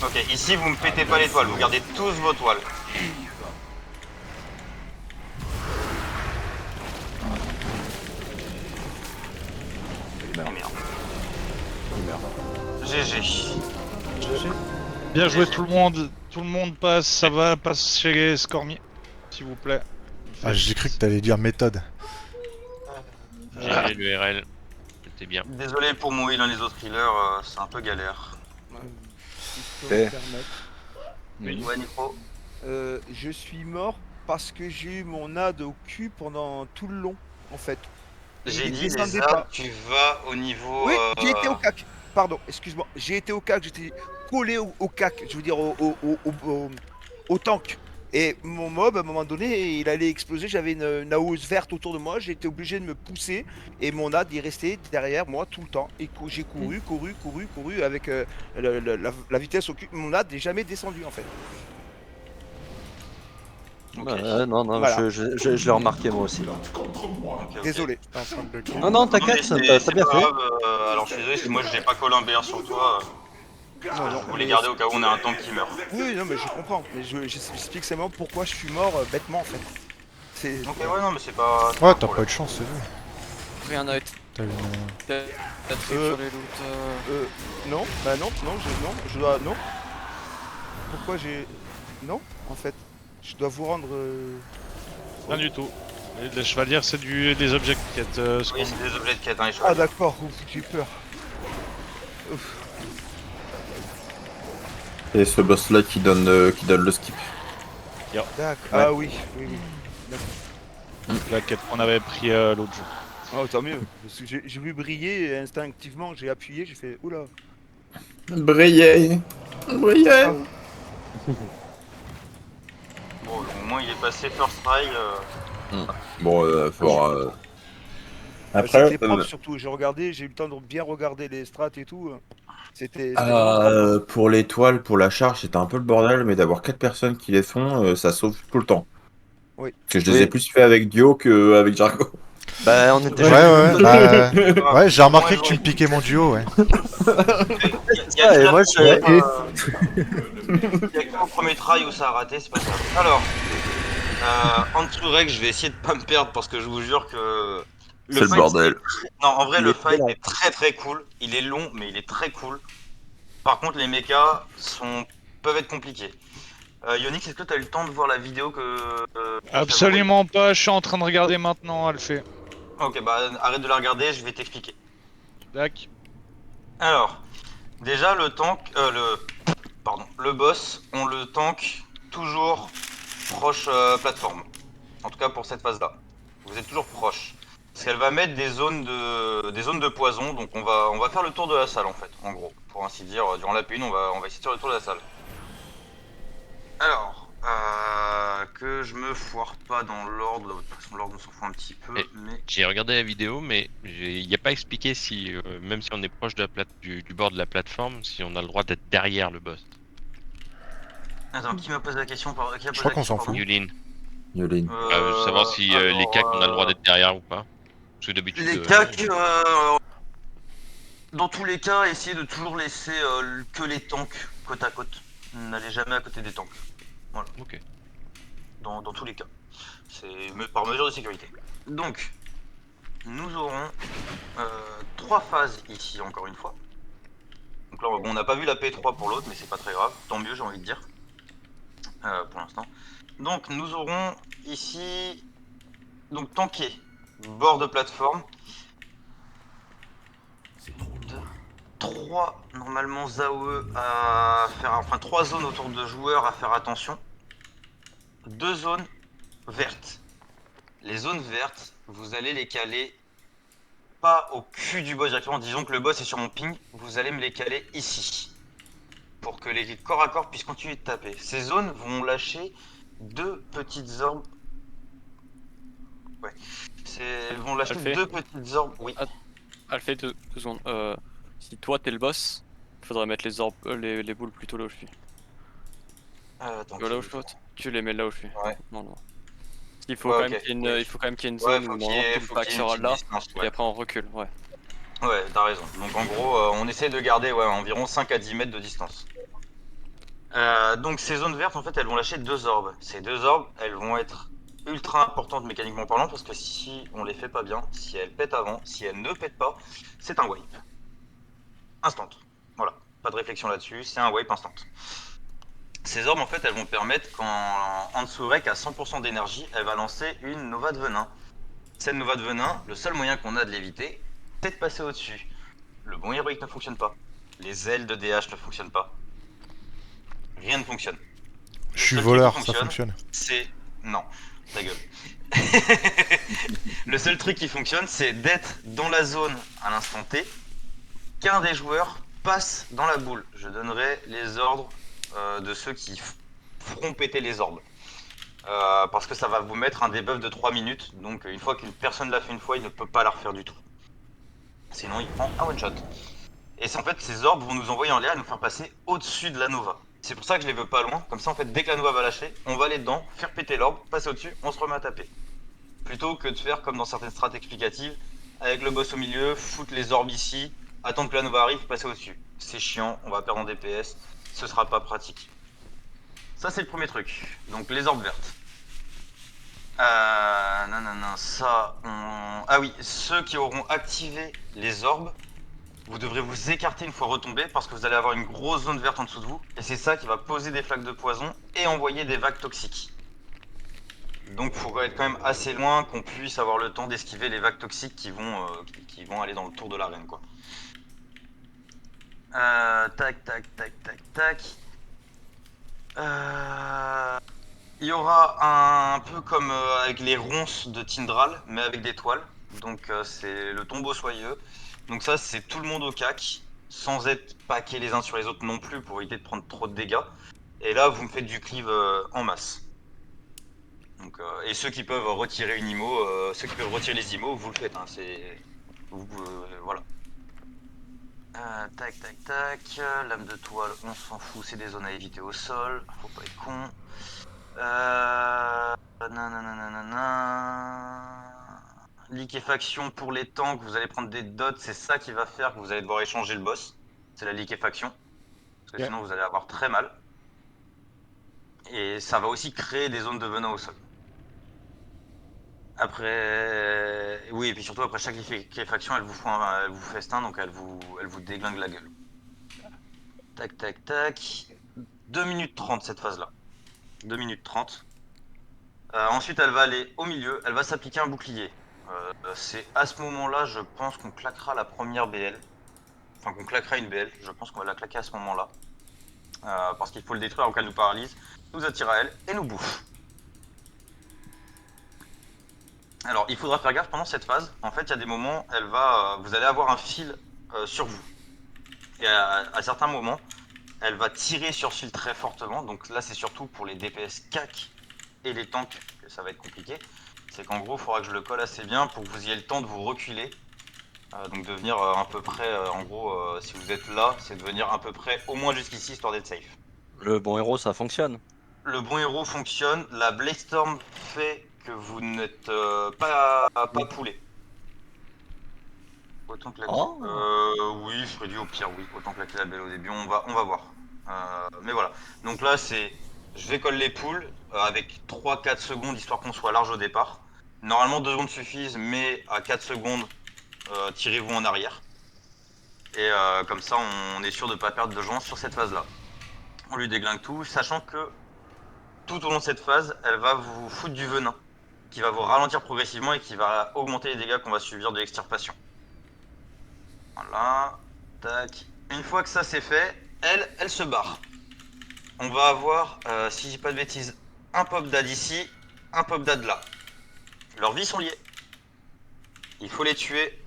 Ok, ici vous me pétez pas les toiles, vous gardez tous vos toiles. Oh merde. GG. Bien joué tout le monde. Tout le monde passe, ça va, passe chez Scormier, s'il vous plaît. Ah, j'ai cru que t'allais dire méthode. J'ai le RL. C'était bien. Désolé pour mon heal dans les autres healers, c'est un peu galère. Ouais, Nico. je suis mort parce que j'ai eu mon ad au cul pendant tout le long, en fait. J'ai Il dit descendait déjà, pas. tu vas au niveau... Oui, j'ai été au cac. Pardon, excuse-moi. J'ai été au cac, j'étais collé au cac, je veux dire au tank. Et mon mob, à un moment donné, il allait exploser. J'avais une hausse verte autour de moi. J'ai été obligé de me pousser. Et mon ad, il restait derrière moi tout le temps. Et j'ai couru avec la vitesse au cul. Mon ad n'est jamais descendu en fait. Non, Voilà. je l'ai remarqué moi aussi. Désolé. Non, t'inquiète, t'as bien fait. Alors je suis désolé si moi j'ai pas collé un BR sur toi. Je voulais garder au cas où on a un tank qui meurt. Oui, non, mais je comprends. Mais j'explique simplement pourquoi je suis mort bêtement en fait. Ok, ouais, non, mais c'est pas. Ouais, t'as pas eu de chance, c'est vu. Rien n'a été. T'as une... T'as pris sur les loots. Non, bah non, je dois. Non. Pourquoi j'ai. Non, en fait. Je dois vous rendre... Rien du tout. Les chevaliers, c'est des objets de quête. Oui, c'est des objets de quête, hein, les Ah chevaliers. d'accord, ouf, j'ai peur. Ouf. Et ce boss là qui donne le skip. D'accord. Ouais. Ah oui, oui, oui. D'accord. La quête qu'on avait pris l'autre jour. Oh, tant mieux. Parce que j'ai vu briller et instinctivement j'ai appuyé, j'ai fait oula. Briller. Briller. Bon, au moins il est passé first try. Bon, faudra. C'était Après, propre surtout. J'ai regardé, j'ai eu le temps de bien regarder les strats et tout. C'était vraiment propre. pour l'étoile, pour la charge, c'était un peu le bordel, mais d'avoir 4 personnes qui les font, ça sauve tout le temps. Oui. Parce que je les ai plus fait avec Dio qu'avec Jargo. Bah, on était. Ouais, j'ai remarqué que tu me piquais mon duo, ouais. Il y a et moi, il y a que au premier try où ça a raté, c'est pas grave. Alors, en dessous règle, je vais essayer de pas me perdre parce que je vous jure que. C'est le bordel. Non, en vrai, Il le est fight long. est très très cool. Il est long, mais il est très cool. Par contre, les mechas peuvent être compliqués. Yonix, est-ce que tu as eu le temps de voir la vidéo que. Absolument pas, je suis en train de regarder maintenant, elle fait. Ok, bah arrête de la regarder, je vais t'expliquer. Tac. Alors, déjà le tank, le boss, on le tank toujours proche plateforme. En tout cas pour cette phase-là. Vous êtes toujours proche. Parce qu'elle va mettre des zones de poison, donc on va faire le tour de la salle en fait, en gros. Pour ainsi dire, durant la P1, on va essayer de faire le tour de la salle. Alors, que je me foire pas dans l'ordre, de toute façon l'ordre on s'en fout un petit peu, mais... J'ai regardé la vidéo, mais il n'y a pas expliqué si, même si on est proche de du bord de la plateforme, si on a le droit d'être derrière le boss. Attends, qui m'a posé la question qui a posé Je crois la qu'on question, s'en fout. Yulin. Yulin. Savoir si les cacs, on a le droit d'être derrière ou pas. Parce que d'habitude. Les cacs, dans tous les cas, essayez de toujours laisser que les tanks côte à côte. N'allez jamais à côté des tanks. Voilà. Ok. Dans tous les cas. C'est par mesure de sécurité. Donc, nous aurons 3 phases ici, encore une fois. Donc là, on n'a pas vu la P3 pour l'autre, mais c'est pas très grave. Tant mieux, j'ai envie de dire. Pour l'instant. Donc, nous aurons ici... Donc, tanké. Bord de plateforme. 3 normalement ZAOE à faire, enfin 3 zones autour de joueurs à faire attention. 2 zones vertes. Les zones vertes, vous allez les caler pas au cul du boss directement. Disons que le boss est sur mon ping, vous allez me les caler ici. Pour que les corps à corps puissent continuer de taper. Ces zones vont lâcher 2 petites orbes. Ouais. Elles vont lâcher 2 petites orbes. Oui. Alphée, 2 secondes. Si toi t'es le boss, faudrait mettre les orbes, les boules plutôt là où je suis. Attends, là où je flotte, tu les mets là où je suis. Ouais. Non. Il faut, quand même qu'il y ait il faut quand même qu'il y ait une zone où tout le pack sera là, et après on recule, ouais. Ouais, t'as raison. Donc en gros, on essaie de garder environ 5 à 10 mètres de distance. Donc ces zones vertes, en fait, elles vont lâcher 2 orbes. Ces 2 orbes, elles vont être ultra importantes mécaniquement parlant, parce que si on les fait pas bien, si elles pètent avant, si elles ne pètent pas, c'est un wipe. Instant. Voilà, pas de réflexion là-dessus, c'est un wipe instant. Ces orbes, en fait, elles vont permettre quand Ansurek a 100% d'énergie, elle va lancer une Nova de Venin. Cette Nova de Venin, le seul moyen qu'on a de l'éviter, c'est de passer au-dessus. Le bon héroïque ne fonctionne pas. Les ailes de DH ne fonctionnent pas. Rien ne fonctionne. Je suis voleur, ça fonctionne. C'est... Non, ta gueule. Le seul truc qui fonctionne, c'est d'être dans la zone à l'instant T, qu'un des joueurs passe dans la boule. Je donnerai les ordres de ceux qui feront péter les orbes. Parce que ça va vous mettre un debuff de 3 minutes. Donc une fois qu'une personne l'a fait une fois, il ne peut pas la refaire du tout. Sinon il prend un one shot. Et c'est en fait ces orbes vont nous envoyer en l'air et nous faire passer au-dessus de la Nova. C'est pour ça que je les veux pas loin. Comme ça en fait dès que la Nova va lâcher, on va aller dedans, faire péter l'orbe, passer au-dessus, on se remet à taper. Plutôt que de faire comme dans certaines strates explicatives, avec le boss au milieu, foutre les orbes ici, attendre que la Nova arrive, passer au-dessus. C'est chiant, on va perdre en DPS, ce sera pas pratique. Ça c'est le premier truc, donc les orbes vertes. Ça, Ah oui, ceux qui auront activé les orbes vous devrez vous écarter une fois retombé parce que vous allez avoir une grosse zone verte en dessous de vous. Et c'est ça qui va poser des flaques de poison et envoyer des vagues toxiques. Donc il faut être quand même assez loin qu'on puisse avoir le temps d'esquiver les vagues toxiques qui vont aller dans le tour de l'arène, quoi. Tac, tac, tac, tac, tac. Il y aura un peu comme avec les ronces de Tindral, mais avec des toiles. Donc c'est le tombeau soyeux. Donc ça, c'est tout le monde au cac, sans être paqués les uns sur les autres non plus pour éviter de prendre trop de dégâts. Et là, vous me faites du cleave en masse. Donc, et ceux qui peuvent retirer une IMO, ceux qui peuvent retirer les IMO, vous le faites. Hein, voilà. Tac, tac, tac. Lame de toile, on s'en fout, c'est des zones à éviter au sol. Faut pas être con. Liquéfaction pour les tanks, vous allez prendre des dots, c'est ça qui va faire que vous allez devoir échanger le boss. C'est la liquéfaction. Parce que sinon vous allez avoir très mal. Et ça va aussi créer des zones de venin au sol. Après, oui, et puis surtout après chaque liquéfaction, elle vous festin, donc elle vous déglingue la gueule. Tac, tac, tac. 2 minutes 30 cette phase-là. 2 minutes 30. Ensuite, elle va aller au milieu, elle va s'appliquer un bouclier. C'est à ce moment-là, je pense qu'on claquera la première BL. Enfin, qu'on claquera une BL. Je pense qu'on va la claquer à ce moment-là. Parce qu'il faut le détruire en cas de nous paralyse, nous attire à elle et nous bouffe. Alors, il faudra faire gaffe pendant cette phase. En fait, il y a des moments, vous allez avoir un fil sur vous. Et à certains moments, elle va tirer sur ce fil très fortement. Donc là, c'est surtout pour les DPS CAC et les tanks que ça va être compliqué. C'est qu'en gros, il faudra que je le colle assez bien pour que vous ayez le temps de vous reculer. Donc de venir à peu près, en gros, si vous êtes là, c'est de venir à peu près au moins jusqu'ici, histoire d'être safe. Le bon héros, ça fonctionne. Le bon héros fonctionne. La Blade Storm fait que vous n'êtes pas poulé. Autant claquer. Oui, Freddy, au pire, oui. Autant claquer la belle au début, on va voir. Mais voilà. Donc là, je vais coller les poules avec 3-4 secondes, histoire qu'on soit large au départ. Normalement, 2 secondes suffisent, mais à 4 secondes, tirez-vous en arrière. Et comme ça, on est sûr de ne pas perdre de gens sur cette phase-là. On lui déglingue tout, sachant que tout au long de cette phase, elle va vous foutre du venin, qui va vous ralentir progressivement et qui va augmenter les dégâts qu'on va subir de l'extirpation. Voilà, tac. Une fois que ça c'est fait, elle se barre. On va avoir, si je dis pas de bêtises, un pop dad ici, un pop dad là. Leurs vies sont liées. Il faut les tuer.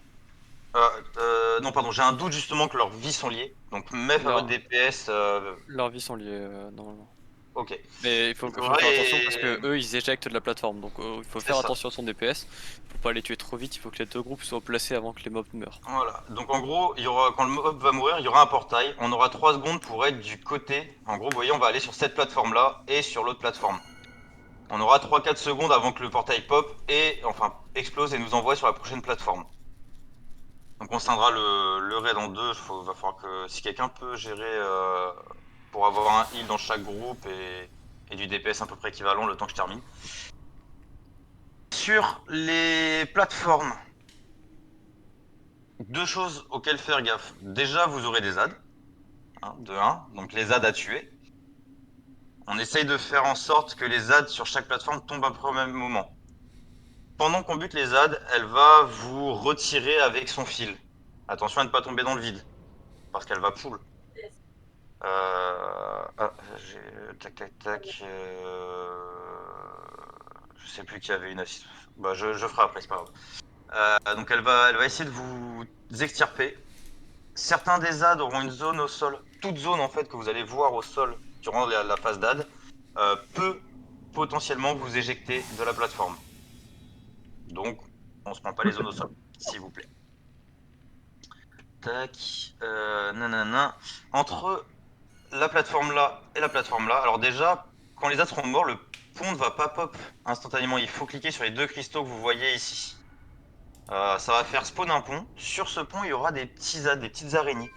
Non, pardon, j'ai un doute justement que leurs vies sont liées. Donc, MEF à votre DPS. Leurs vies sont liées normalement. Ok. Mais il faut faire attention parce que eux ils éjectent de la plateforme. Donc, il faut faire attention à son DPS. Faut pas les tuer trop vite. Il faut que les deux groupes soient placés avant que les mobs meurent. Voilà. Donc, en gros, quand le mob va mourir, il y aura un portail. On aura 3 secondes pour être du côté. En gros, vous voyez, on va aller sur cette plateforme là et sur l'autre plateforme. On aura 3-4 secondes avant que le portail pop et explose et nous envoie sur la prochaine plateforme. Donc on scindra le raid en deux. Il va falloir que si quelqu'un peut gérer pour avoir un heal dans chaque groupe et du DPS à peu près équivalent le temps que je termine. Sur les plateformes, 2 choses auxquelles faire gaffe. Déjà, vous aurez des ZAD, de 1, donc les ZAD à tuer. On essaye de faire en sorte que les ZAD sur chaque plateforme tombent à peu près au même moment. Pendant qu'on bute les ZAD, elle va vous retirer avec son fil. Attention à ne pas tomber dans le vide, parce qu'elle va pull. Tac tac tac. Je sais plus qui avait une assise. Bah je ferai après, c'est pas grave. Donc elle va essayer de vous extirper. Certains des ZAD auront une zone au sol. Toute zone en fait que vous allez voir au sol durant la phase d'AD peut potentiellement vous éjecter de la plateforme. Donc, on se prend pas les zones au sol, s'il vous plaît. Tac, nanana. Entre la plateforme là et la plateforme là, alors déjà, quand les ZAD seront morts, le pont ne va pas pop instantanément. Il faut cliquer sur les 2 cristaux que vous voyez ici. Ça va faire spawn un pont. Sur ce pont, il y aura des petits ZAD, des petites araignées.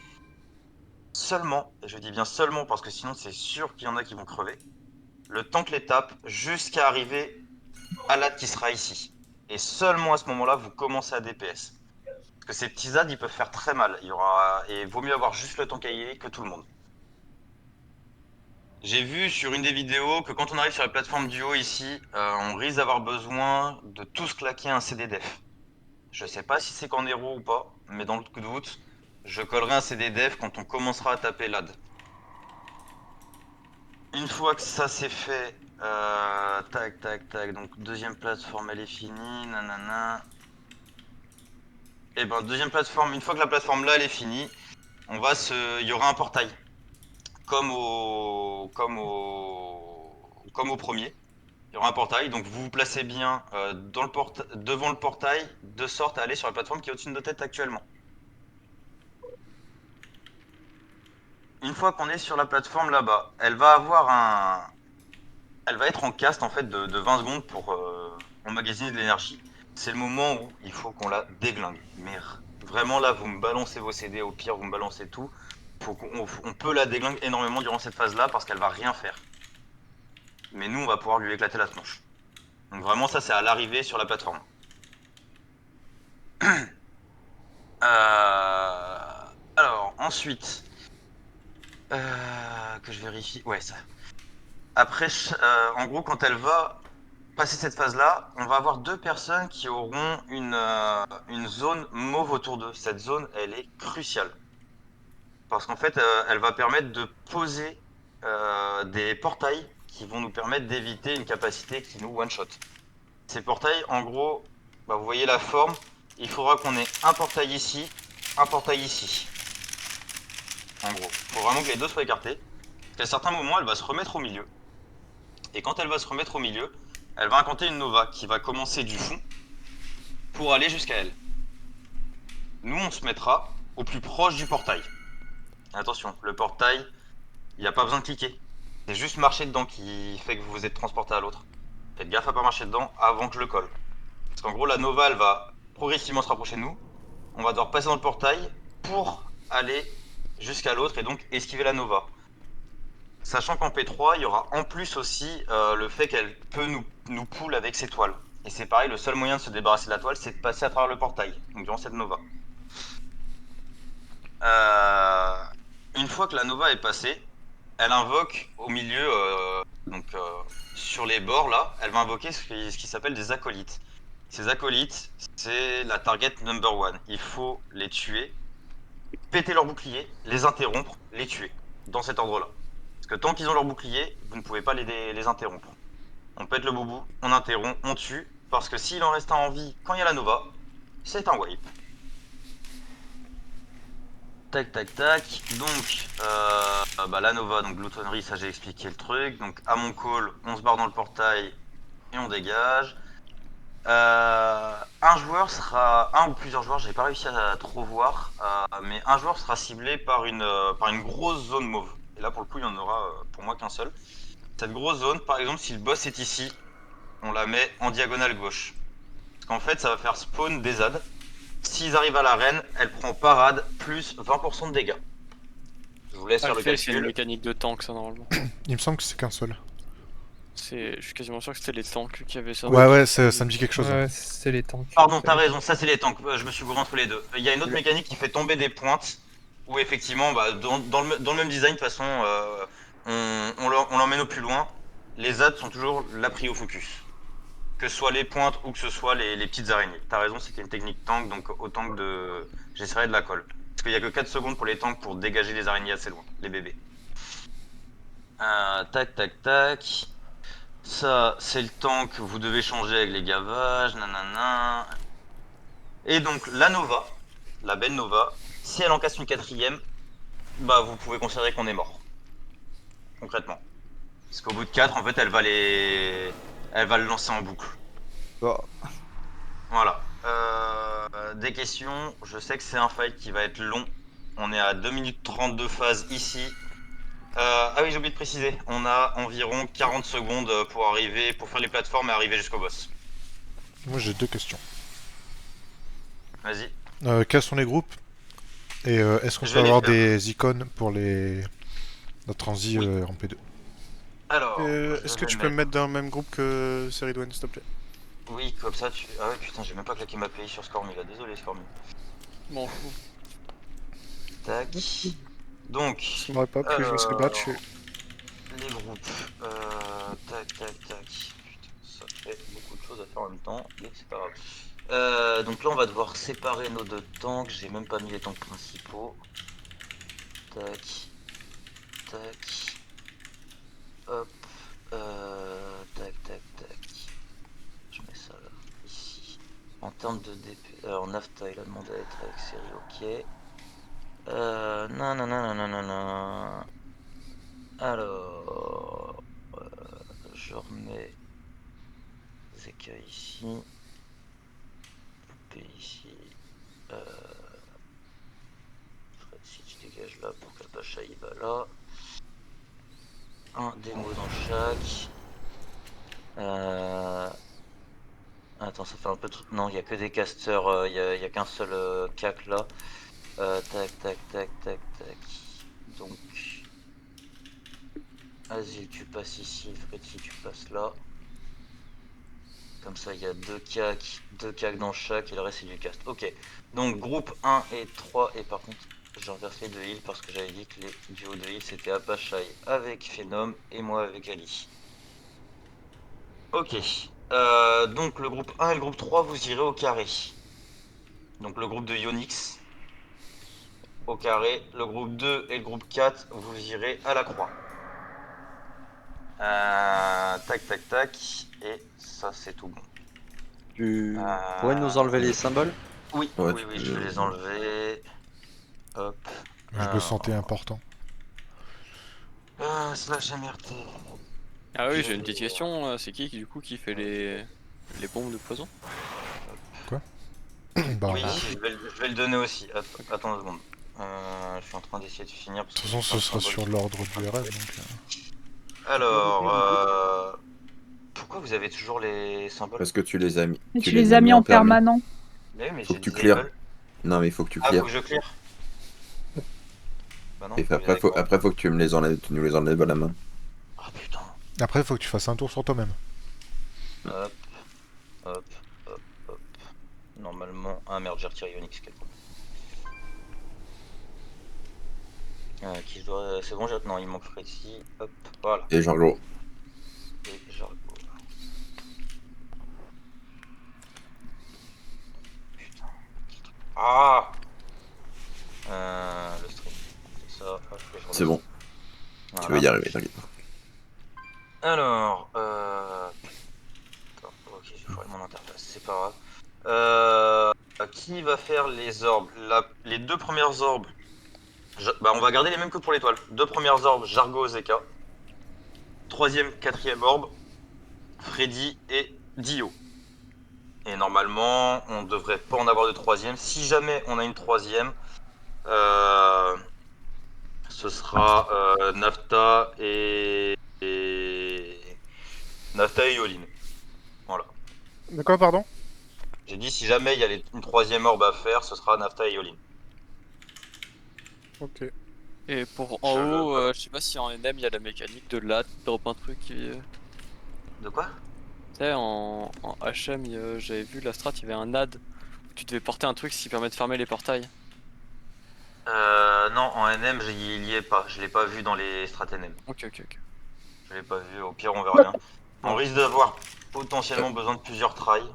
Seulement, et je dis bien seulement parce que sinon c'est sûr qu'il y en a qui vont crever, le temps que les tape jusqu'à arriver à l'AD qui sera ici. Et seulement à ce moment-là, vous commencez à DPS. Parce que ces petits ZAD, ils peuvent faire très mal. Et vaut mieux avoir juste le tank allié que tout le monde. J'ai vu sur une des vidéos que quand on arrive sur la plateforme du haut ici, on risque d'avoir besoin de tous claquer un CD def. Je sais pas si c'est qu'en héros ou pas, mais dans le doute, je collerai un CD def quand on commencera à taper LAD. Une fois que ça c'est fait, tac, donc deuxième plateforme elle est finie, nanana. Et ben deuxième plateforme, une fois que la plateforme là elle est finie, il y aura un portail. Comme au premier. Il y aura un portail, donc vous vous placez bien devant le portail, de sorte à aller sur la plateforme qui est au-dessus de nos têtes actuellement. Une fois qu'on est sur la plateforme là-bas, elle va être en cast en fait de 20 secondes pour emmagasiner de l'énergie. C'est le moment où il faut qu'on la déglingue. Mais vraiment là, vous me balancez vos CD, au pire vous me balancez tout. On peut la déglinguer énormément durant cette phase là parce qu'elle va rien faire. Mais nous on va pouvoir lui éclater la tronche. Donc vraiment ça c'est à l'arrivée sur la plateforme. Alors ensuite que je vérifie. Ouais ça. Après en gros quand elle va passer cette phase là, on va avoir deux personnes qui auront une zone mauve autour d'eux. Cette zone elle est cruciale. Parce qu'en fait, elle va permettre de poser des portails qui vont nous permettre d'éviter une capacité qui nous one-shot. Ces portails, en gros, bah, vous voyez la forme, il faudra qu'on ait un portail ici, un portail ici. En gros, il faut vraiment que les deux soient écartés. Parce qu'à certains moments, elle va se remettre au milieu. Et quand elle va se remettre au milieu, elle va incanter une Nova qui va commencer du fond pour aller jusqu'à elle. Nous, on se mettra au plus proche du portail. Attention, le portail, il n'y a pas besoin de cliquer. C'est juste marcher dedans qui fait que vous vous êtes transporté à l'autre. Faites gaffe à pas marcher dedans avant que je le colle. Parce qu'en gros, la Nova, elle va progressivement se rapprocher de nous. On va devoir passer dans le portail pour aller jusqu'à l'autre et donc esquiver la Nova. Sachant qu'en P3, il y aura en plus aussi le fait qu'elle peut nous pull avec ses toiles. Et c'est pareil, le seul moyen de se débarrasser de la toile, c'est de passer à travers le portail. Donc durant cette Nova. Une fois que la Nova est passée, elle invoque au milieu, sur les bords là, elle va invoquer ce qui s'appelle des acolytes. Ces acolytes, c'est la target number one. Il faut les tuer, péter leur bouclier, les interrompre, les tuer, dans cet ordre là. Parce que tant qu'ils ont leur bouclier, vous ne pouvez pas les interrompre. On pète le boubou, on interrompt, on tue, parce que s'il en reste un en vie quand il y a la Nova, c'est un wipe. Tac tac tac, donc la Nova, donc gloutonnerie, ça j'ai expliqué le truc. Donc à mon call, on se barre dans le portail et on dégage. Un joueur sera, un ou plusieurs joueurs, j'ai pas réussi à trop voir, mais un joueur sera ciblé par une grosse zone mauve. Et là pour le coup il y en aura pour moi qu'un seul. Cette grosse zone, par exemple si le boss est ici, on la met en diagonale gauche. Parce qu'en fait ça va faire spawn des ZAD. S'ils arrivent à l'arène, elle prend parade plus 20% de dégâts. Je vous laisse faire le calcul. C'est une mécanique de tank ça normalement. Il me semble que c'est qu'un seul. Je suis quasiment sûr que c'était les tanks qui avaient ça. Ouais, ça me dit quelque chose. Ouais, c'est les tanks. Pardon, t'as raison, ça c'est les tanks, je me suis gouré entre les deux. Il y a une autre mécanique qui fait tomber des pointes, où effectivement, dans le même design, de toute façon, on l'emmène au plus loin. Les ZAD sont toujours la prio focus. Que ce soit les pointes ou que ce soit les petites araignées. T'as raison, c'était une technique tank, donc autant que de... J'essaierai de la colle. Parce qu'il n'y a que 4 secondes pour les tanks pour dégager les araignées assez loin, les bébés. Tac, tac, tac. Ça, c'est le tank, vous devez changer avec les gavages, nanana. Et donc, la Nova, la belle Nova, si elle en casse une quatrième, bah vous pouvez considérer qu'on est mort. Concrètement. Parce qu'au bout de 4, en fait, elle va le lancer en boucle. Bon. Voilà. Des questions. Je sais que c'est un fight qui va être long. On est à 2 minutes 30 de phase ici. Ah oui, j'ai oublié de préciser. On a environ 40 secondes pour faire les plateformes et arriver jusqu'au boss. Moi j'ai 2 questions. Vas-y. Quels sont les groupes? Et est-ce qu'on peut avoir des icônes pour notre transi en P2? Alors, est-ce que tu peux me mettre dans le même groupe que Seridwen, s'il te plaît? Oui, comme ça tu... Ah ouais, putain, j'ai même pas claqué ma PI sur Scormy là, désolé Scormy. M'en fous. Tac. Donc. Ça m'aurait pas plu, je me serais battu. Les groupes. Tac, tac, tac. Putain, ça fait beaucoup de choses à faire en même temps, mais c'est pas grave. Donc là, on va devoir séparer nos deux tanks. J'ai même pas mis les tanks principaux. Tac. Tac. Hop. Tac, tac, tac. Je mets ça là, ici. En termes de DP. Alors, Nafta, il a demandé à être avec série, ok. Non, non, non, non, non, non, non. Alors, je remets Zeka ici, Poupée ici, Fred, si tu dégages là pour qu'Apacha il va là, un démo dans chaque, attends, ça fait un peu de truc, non, il n'y a que des casters, il n'y a qu'un seul cac là, tac, tac, tac, tac, tac, donc... Asile, tu passes ici, Freddy, tu passes là. Comme ça, il y a deux cacs dans chaque et le reste c'est du cast. Ok, donc groupe 1 et 3, et par contre, j'ai inversé les deux heals parce que j'avais dit que les duos de heal c'était Apachai avec Phenom et moi avec Ali. Ok, donc le groupe 1 et le groupe 3, vous irez au carré. Donc le groupe de Yonix au carré, le groupe 2 et le groupe 4, vous irez à la croix. Tac tac tac, et ça c'est tout bon. Tu pourrais nous enlever les symboles? Oui, Ouais, oui, je vais les enlever. Hop. Je le sentais important. Slash MRT. Ah oui, j'ai une petite question. C'est qui du coup qui fait les bombes de poison? Quoi? Bah, oui, je vais le donner aussi. Attends 2 secondes. Je suis en train d'essayer de finir. De toute façon, ce sera sur l'ordre du RF. Donc... Alors, pourquoi vous avez toujours les symboles? Parce que tu les as mis. Mais tu les as mis en permanent. Mais oui, mais faut j'ai que tu disable. clears. Non, mais il faut que tu Ah, clears. faut que je clear. Bah non, Et après, faut que tu me les enlèves, tu nous les enlèves à la main. Ah putain. Après, il faut que tu fasses un tour sur toi-même. Hop, hop, hop, hop. Normalement, ah merde, j'ai retiré Ionix quelque qui doit. C'est bon, non, il manque Freddy. Hop, voilà. Et Jargo. Et Jargo. Putain. Ah le stream. C'est ça. Hop, C'est bon. Voilà. Tu vas y arriver, t'inquiète pas. Alors, ok, j'ai foiré mon interface, c'est pas grave. Qui va faire les orbes? Les deux premières orbes, bah on va garder les mêmes que pour l'étoile. 2 premières orbes, Jargo, Zeka. 3ème, 4ème orbe, Freddy et Dio. Et normalement, on devrait pas en avoir de 3ème. Si jamais on a une 3ème, ce sera Nafta et Yolin. Voilà. De quoi, pardon? J'ai dit si jamais il y a une 3ème orbe à faire, ce sera Nafta et Yolin. Ok. Et pour en haut, je sais pas si en NM il y a la mécanique de là, tu drop un truc qui... De quoi? Tu sais, en HM, j'avais vu la strat, il y avait un ad où tu devais porter un truc qui permet de fermer les portails. Non, en NM, il y est pas. Je l'ai pas vu dans les strats NM. Ok. Je l'ai pas vu. Au pire, on verra bien. On risque d'avoir potentiellement besoin de plusieurs tries.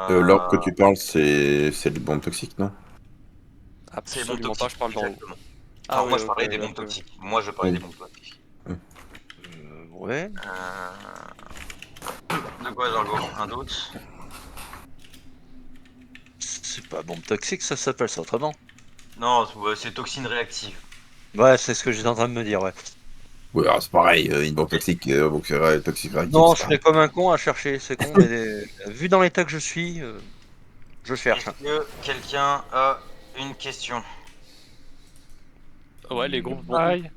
L'orbe que tu parles, c'est le bombe toxique, non? C'est bon Absolument pas, je parle d'en haut. exactement. Ah Alors, moi, oui, je parlais ok, des bombes ok. toxiques. Moi, je parlais des bombes toxiques. Ouais. De quoi, Jargo? Un doute? C'est pas bombe toxique, ça s'appelle ça autrement. Non, c'est toxine réactive. Ouais, c'est ce que j'étais en train de me dire, ouais. Ouais, alors c'est pareil, une bombe toxique, donc c'est toxique réactive. Non, je serais comme un con à chercher, c'est con, mais vu dans l'état que je suis, je cherche. Est-ce que quelqu'un a une question? Ouais, les groupes vont. Aïe.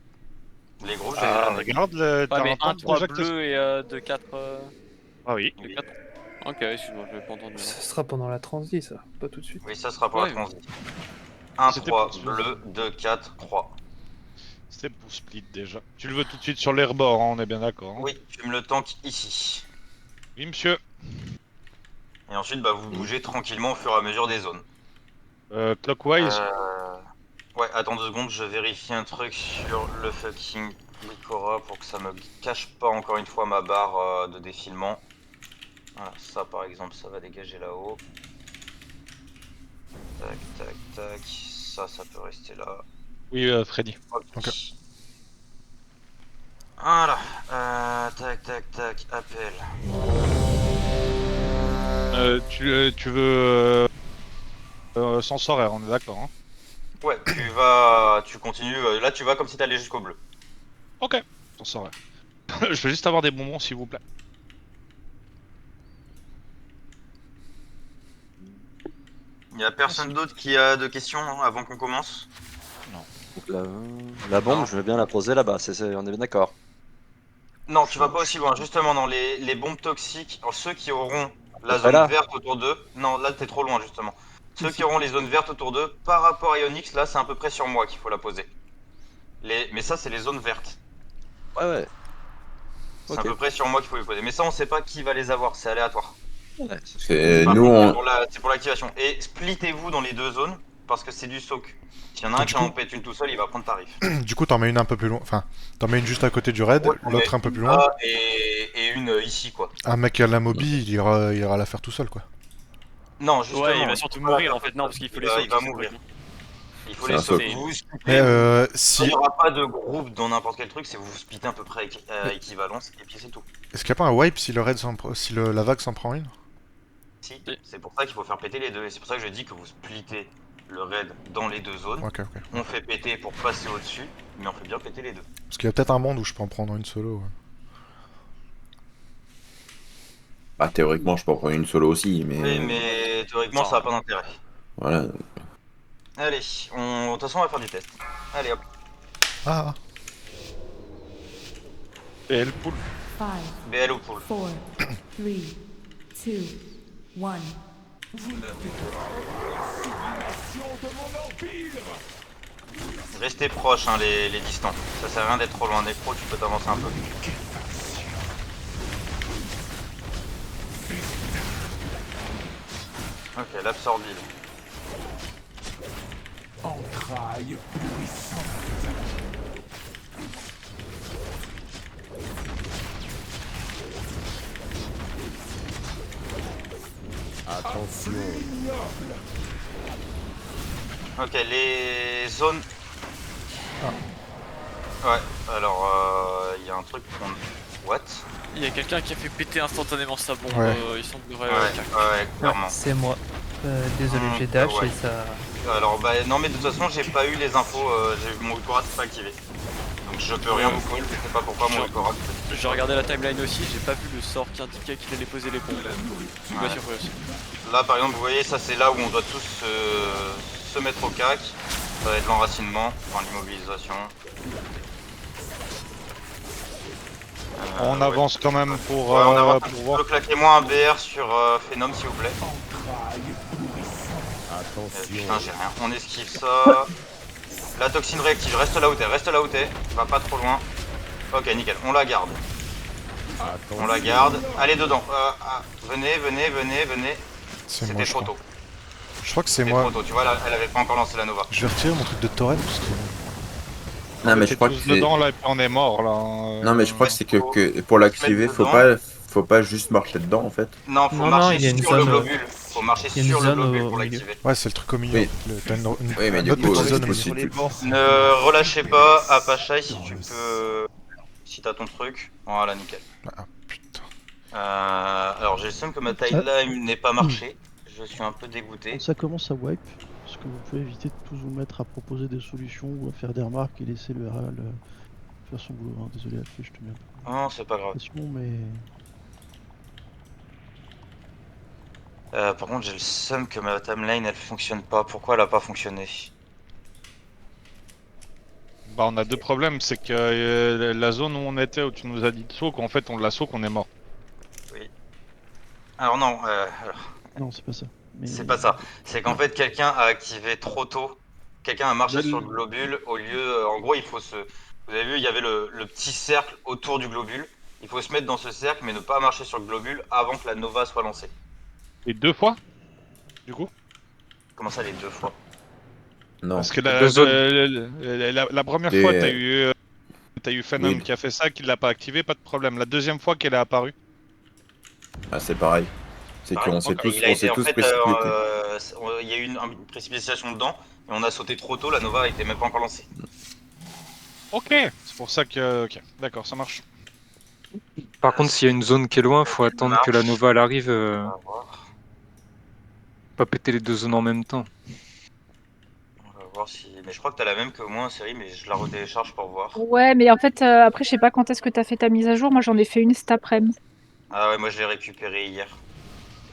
Les groupes, Regarde le. Ouais, mais t'as 1, 3 déjà que- bleu et 2, 4. Ah oui. 2, 4. Ok, excuse-moi, je l'ai pas entendu. Ça sera pendant la transi, ça, pas tout de suite. Oui, ça sera pour Ouais. la transit. 1, C'était 3, pour- bleu, 2, 4, 3. C'était pour split déjà. Tu le veux tout de suite sur les rebords, hein, on est bien d'accord. Hein. Oui, tu me le tank ici. Oui, monsieur. Et ensuite, bah, vous bougez tranquillement au fur et à mesure des zones. Clockwise. Ouais, attends 2 secondes, je vérifie un truc sur le fucking Licora pour que ça me cache pas encore une fois ma barre de défilement. Voilà, ça par exemple, ça va dégager là-haut. Tac, tac, tac. Ça peut rester là. Oui, Freddy. Ok. Voilà. Tac, tac, tac. Appel. Tu veux sens horaire, on est d'accord, hein? Ouais, tu continues. Là, tu vas comme si t'allais jusqu'au bleu. Ok, sens horaire. Je veux juste avoir des bonbons, s'il vous plaît. Y a personne d'autre qui a de questions avant qu'on commence? Donc la bombe, je veux bien la poser là-bas, on est bien d'accord. Non, tu vas pas aussi loin. Justement, dans les bombes toxiques, alors, ceux qui auront la Pas zone là. verte autour d'eux. Non, là t'es trop loin justement. Ceux qui auront les zones vertes autour d'eux, par rapport à Ionix, là c'est à peu près sur moi qu'il faut la poser. Mais ça, c'est les zones vertes. Ouais. C'est à peu près sur moi qu'il faut les poser. Mais ça, on sait pas qui va les avoir, c'est aléatoire. C'est Par nous, contre, on... c'est pour l'activation. Et splittez-vous dans les 2 zones parce que c'est du soak. S'il y en a un qui en pète une tout seul, il va prendre tarif. Du coup, t'en mets une un peu plus loin. Enfin, t'en mets une juste à côté du raid, l'autre un peu plus loin. Et une ici, quoi. Un mec qui a la mobi, il ira la faire tout seul, quoi. Non, justement. Ouais, il va surtout mourir en fait, non, parce qu'il faut les sauver. Il va mourir. Il faut les un sauver. soak. Vous si... Il n'y aura pas de groupe dans n'importe quel truc, c'est vous splittez à peu près à équivalence et puis c'est tout. Est-ce qu'il n'y a pas un wipe si le raid si la vague s'en prend une? Si, c'est pour ça qu'il faut faire péter les deux. Et c'est pour ça que je dis que vous splittez le raid dans les 2 zones. Ok. On fait péter pour passer au-dessus, mais on fait bien péter les deux. Parce qu'il y a peut-être un monde où je peux en prendre une solo. Ouais. Bah, théoriquement, je peux en prendre une solo aussi, mais... Oui, mais théoriquement, ça n'a pas d'intérêt. Voilà. Allez, de toute façon, on va faire du test. Allez, hop. Ah. BL pool. 5, BL au pool. 4, 3, 2, 1. Vous n'avez pas simulation de mon empire. Restez proches, hein, les distants. Ça sert à rien d'être trop loin. Nécro, tu peux t'avancer un peu. Ok, l'absorbile. Entrailles puissantes. Attention. Ok, les zones... Ouais, alors il y a un truc qu'on... What? Il y a quelqu'un qui a fait péter instantanément sa bombe, Ouais. il semblerait... Ouais, clairement. C'est moi. Désolé, j'ai dash ouais. et ça... Alors bah non, mais de toute façon j'ai pas eu les infos, mon Licora c'est pas activé. Donc je peux rien vous call, je sais pas pourquoi mon Licora. J'ai regardé la timeline aussi, j'ai pas vu le sort qui indiquait qu'il allait poser les bombes. Je suis pas surpris aussi. Là par exemple vous voyez, ça c'est là où on doit tous se mettre au cac. Ça va être l'enracinement, enfin l'immobilisation. On avance quand même pour, Ouais, on avance. pour voir. Claquez-moi un BR sur Phenom s'il vous plaît. Attention. Putain j'ai rien, on esquive ça. La toxine réactive, reste là où t'es, va pas trop loin. Ok nickel, on la garde. Attention. On la garde, allez dedans. Venez. C'est moi, C'était je trop crois. tôt. Je crois que c'est C'était moi. trop tôt, tu vois, elle avait pas encore lancé la Nova. Je vais retirer mon truc de torrent parce que... Non, mais je crois que tous c'est... dedans là et puis on est mort là. Non, mais je crois que c'est que pour l'activer, faut pas juste marcher dedans en fait. Non, faut Non, marcher il y a une sur le zone, globule. Faut marcher il y a une sur le zone globule au pour milieu. l'activer. Ouais, c'est le truc au milieu. Oui. T'as une Oui, mais du autre coup, petite zone au aussi, milieu. Ne relâchez pas Apache si tu peux. Si t'as ton truc. Voilà, nickel. Ah putain. Alors j'ai le seum que ma timeline n'ait pas marché. Je suis un peu dégoûté. Quand ça commence à wipe, est-ce que vous pouvez éviter de tous vous mettre à proposer des solutions ou à faire des remarques et laisser le RAL faire son boulot, hein. Désolé Alfie, je te mets un peu Non, c'est pas grave. de pression, mais... Par contre, j'ai le seum que ma timeline elle fonctionne pas. Pourquoi elle a pas fonctionné? Bah on a deux problèmes, c'est que la zone où on était, où tu nous as dit de saut, qu'en fait on l'a saut qu'on est mort. Oui. Alors non, Non, c'est pas ça. Mais... c'est pas ça. C'est qu'en fait quelqu'un a activé trop tôt. Quelqu'un a marché sur le globule au lieu. En gros, il faut se. Vous avez vu, il y avait le petit cercle autour du globule. Il faut se mettre dans ce cercle, mais ne pas marcher sur le globule avant que la Nova soit lancée. Et deux fois? Du coup? Comment ça, les 2 fois? Non. Parce que Deux zones. la première Et- fois, t'as eu Phenom Oui. qui a fait ça, qui l'a pas activé, pas de problème. La deuxième fois qu'elle est apparue. Ah, c'est pareil. C'est Pareil, qu'on s'est ok. tous, Il a on été s'est en tous fait, précipités. il y a eu une précipitation dedans et on a sauté trop tôt. La Nova était même pas encore lancée. Ok. C'est pour ça que. Ok, d'accord, ça marche. Par contre, s'il y a une zone qui est loin, faut attendre que la Nova elle arrive. On va voir. Pas péter les 2 zones en même temps. On va voir si. Mais je crois que t'as la même que moi en série, mais je la retélécharge pour voir. Ouais, mais en fait, après, je sais pas quand est-ce que t'as fait ta mise à jour. Moi, j'en ai fait une cet après-midi. Ah ouais, moi je l'ai récupéré hier.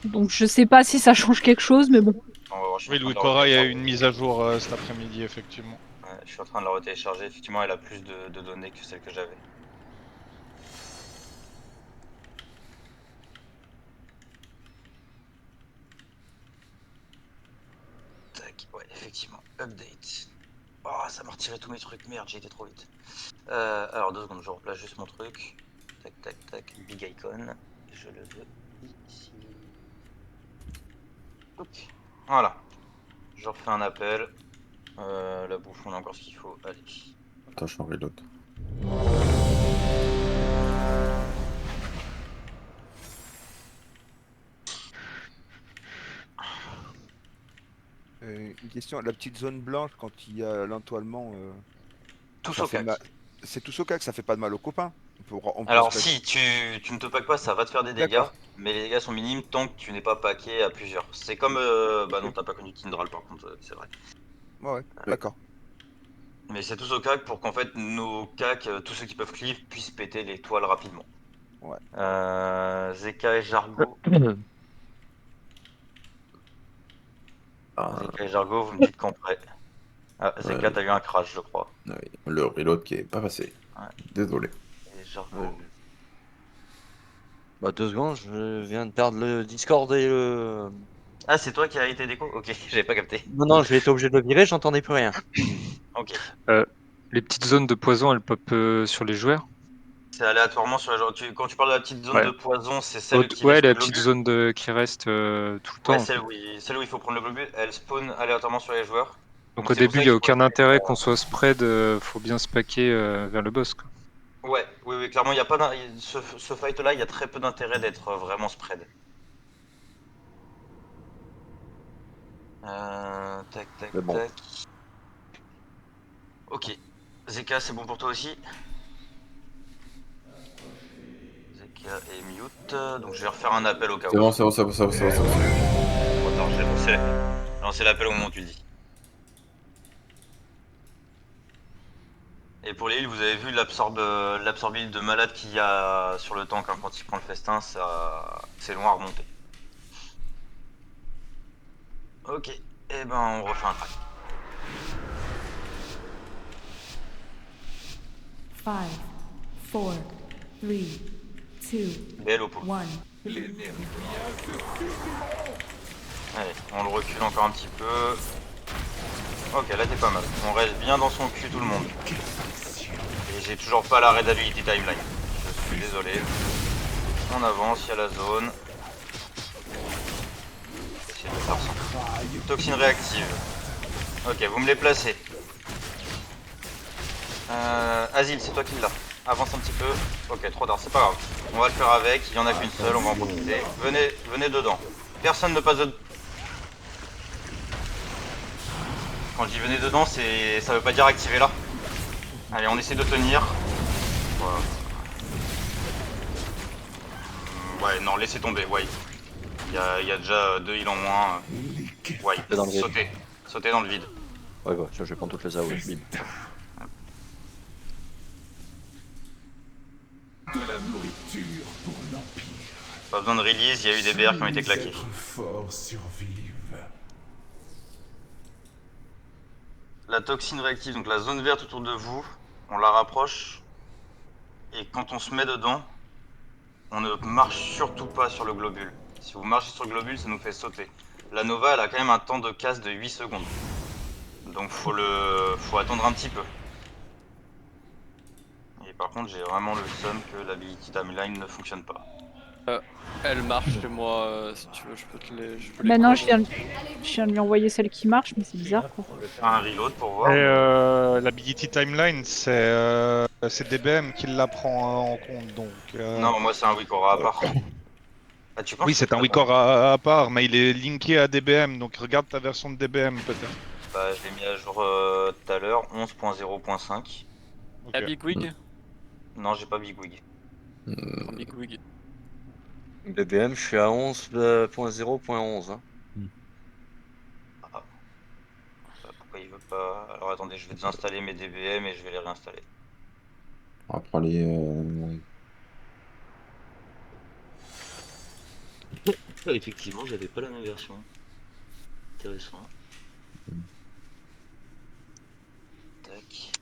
Donc, je sais pas si ça change quelque chose, mais bon. On va voir, je suis Oui, en train Louis de la Cora, il y a eu retélécharger. une mise à jour cet après-midi, effectivement. Ouais, je suis en train de la retélécharger. Effectivement, elle a plus de données que celle que j'avais. Tac, ouais, effectivement. Update. Oh, ça m'a retiré tous mes trucs. Merde, j'ai été trop vite. Alors, 2 secondes, je replace juste mon truc. Tac, tac, tac. Big icon. Je le veux ici. Ok. Voilà. Je refais un appel. La bouffe, on a encore ce qu'il faut. Allez. Attends, je reload. Une question, la petite zone blanche quand il y a l'entoilement. Tous ça au fait cac. mal- C'est tous au cac, ça fait pas de mal aux copains. On peut Alors se si tu ne te pack pas, ça va te faire des dégâts, D'accord. mais les dégâts sont minimes tant que tu n'es pas packé à plusieurs. C'est comme bah non, t'as pas connu Tindral par contre, c'est vrai. Ouais, d'accord. Mais c'est tous au cac pour qu'en fait nos cacs, tous ceux qui peuvent cleave, puissent péter les toiles rapidement. Ouais. Zeka et Jargo. Ah, Zeka et Jargo, vous me dites quand prêt. Ah, Zeka, Ouais. t'as eu un crash, je crois. oui. Le reload qui est pas passé. Ouais. Désolé. Et Jargo. Bah 2 secondes, je viens de perdre le Discord et le... Ah, c'est toi qui as été déco? Ok, j'avais pas capté. Non, j'ai été obligé de le virer, j'entendais plus rien. Ok. Les petites zones de poison, elles pop sur les joueurs. C'est aléatoirement sur la quand tu parles de la petite zone Ouais. de poison, c'est celle qui Ouais, laisse la le petite globule. zone qui reste tout le temps. Ouais, en fait. celle où il faut prendre le globule, elle spawn aléatoirement sur les joueurs. Donc au c'est pour début, ça il n'y a qu'il faut aucun intérêt qu'on soit spread, faut bien se packer vers le boss. Quoi. Ouais, oui, clairement, il y a pas ce fight là, il y a très peu d'intérêt d'être vraiment spread. Tac, tac, Mais bon. tac. Ok. Zeka, c'est bon pour toi aussi? Zeka est mute, donc je vais refaire un appel au cas où. C'est bon, c'est bon, c'est bon, c'est bon, c'est bon, c'est bon. Attends, j'ai lancé l'appel au moment où tu le dis. Et pour les heals, vous avez vu l'absorbe de malade qu'il y a sur le tank hein, quand il prend le festin, c'est loin à remonter. Ok, et ben on refait un track. 5, 4, 3, 2, BL au pool. 1. Allez, on le recule encore un petit peu. Ok, là t'es pas mal. On reste bien dans son cul tout le monde. Et j'ai toujours pas la raid ability timeline. Je suis désolé. On avance, il y a la zone. Essayer de faire ça. Toxine réactive. Ok, vous me les placez. Asile, c'est toi qui l'as. Avance un petit peu. Ok, trop tard, c'est pas grave. On va le faire avec, il y en a qu'une seule, on va en profiter. Venez dedans. Personne ne passe de... Quand je dis venez dedans, ça veut pas dire activer là. Allez, on essaie de tenir. Ouais, non, laissez tomber, ouais. Il y a déjà 2 heals en moins. Ouais, Dans le vide. sautez dans le vide. Ouais, je vais prendre toutes les AOE, bim. De la nourriture pour l'Empire. Pas besoin de release, il y a eu des BR qui ont été claqués. Les êtres forts survivent. La toxine réactive, donc la zone verte autour de vous, on la rapproche. Et quand on se met dedans, on ne marche surtout pas sur le globule. Si vous marchez sur le globule, ça nous fait sauter. La Nova, elle a quand même un temps de casse de 8 secondes. Donc faut attendre un petit peu. Et par contre, j'ai vraiment le seum que l'ability timeline ne fonctionne pas. Elle marche chez moi, si tu veux, je peux te les. Maintenant, je viens, Je viens de lui envoyer celle qui marche, mais c'est bizarre quoi. Je vais faire un reload pour voir. Et l'ability timeline, c'est DBM qui la prend en compte, donc... Non, moi c'est un Wikora à part. Ah, tu penses Oui, que c'est un Wikora à part, mais il est linké à DBM, donc regarde ta version de DBM peut-être. Bah, je l'ai mis à jour tout à l'heure, 11.0.5. La Big Wig Non, j'ai pas Big Wig. Big Wig. BBM, je suis à 11.0.11. Hein. Pourquoi il veut pas... Alors attendez, je vais désinstaller mes DBM et je vais les réinstaller. On va prendre les. Effectivement, j'avais pas la même version. Intéressant. Tac.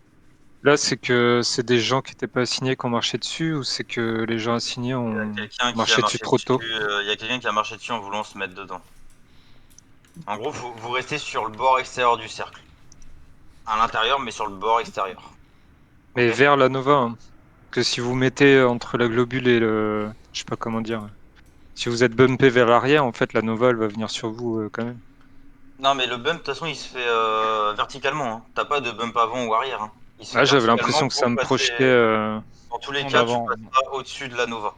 Là, c'est que c'est des gens qui n'étaient pas assignés qui ont marché dessus ou c'est que les gens assignés ont Quelqu'un qui marché a dessus trop tôt? Il y a quelqu'un qui a marché dessus en voulant se mettre dedans. En gros, vous restez sur le bord extérieur du cercle. À l'intérieur, mais sur le bord extérieur. Mais vers la Nova. Hein. Que si vous mettez entre la globule et le... Je sais pas comment dire. Si vous êtes bumpé vers l'arrière, en fait, la Nova, elle va venir sur vous quand même. Non, mais le bump, de toute façon, il se fait verticalement. Hein. T'as pas de bump avant ou arrière. Hein. Il se fait Ah, j'avais verticalement l'impression que ça pour me passer- projetait... Dans tous les en cas, avant. tu passeras au-dessus de la Nova.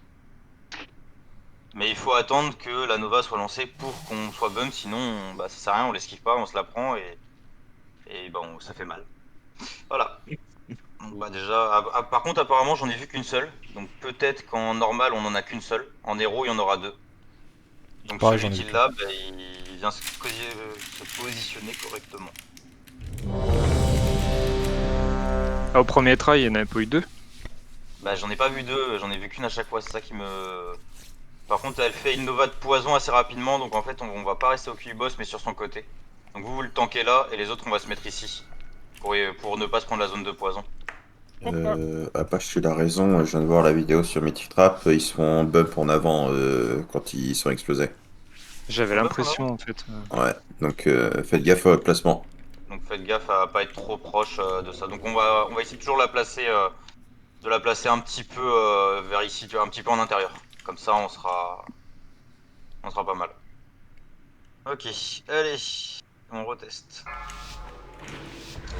Mais il faut attendre que la Nova soit lancée pour qu'on soit bump, sinon bah, ça sert à rien, on l'esquive pas, on se la prend et bon, ça fait mal. Voilà. Donc, bah déjà, par contre, apparemment, j'en ai vu qu'une seule. Donc peut-être qu'en normal, on en a qu'une seule. En héros, il y en aura deux. Donc Pareil, celui j'en ai qui vu l'a, bah, il vient se positionner correctement. Ah, au premier try, il n'y en avait pas eu deux. Bah j'en ai pas vu deux, j'en ai vu qu'une à chaque fois, c'est ça qui me... Par contre, elle fait une Nova de poison assez rapidement, donc en fait, on va pas rester au cul-boss, mais sur son côté. Donc vous le tankez là, et les autres, on va se mettre ici. Pour ne pas se prendre la zone de poison. Apache, tu as raison, je viens de voir la vidéo sur Mythic Trap, ils sont en bump en avant quand ils sont explosés. J'avais l'impression, en fait. Ouais, donc faites gaffe à votre placement. Donc faites gaffe à pas être trop proche de ça. Donc on va essayer de toujours la placer, de la placer un petit peu vers ici, tu vois, un petit peu en intérieur. Comme ça, on sera pas mal. Ok, allez, on reteste.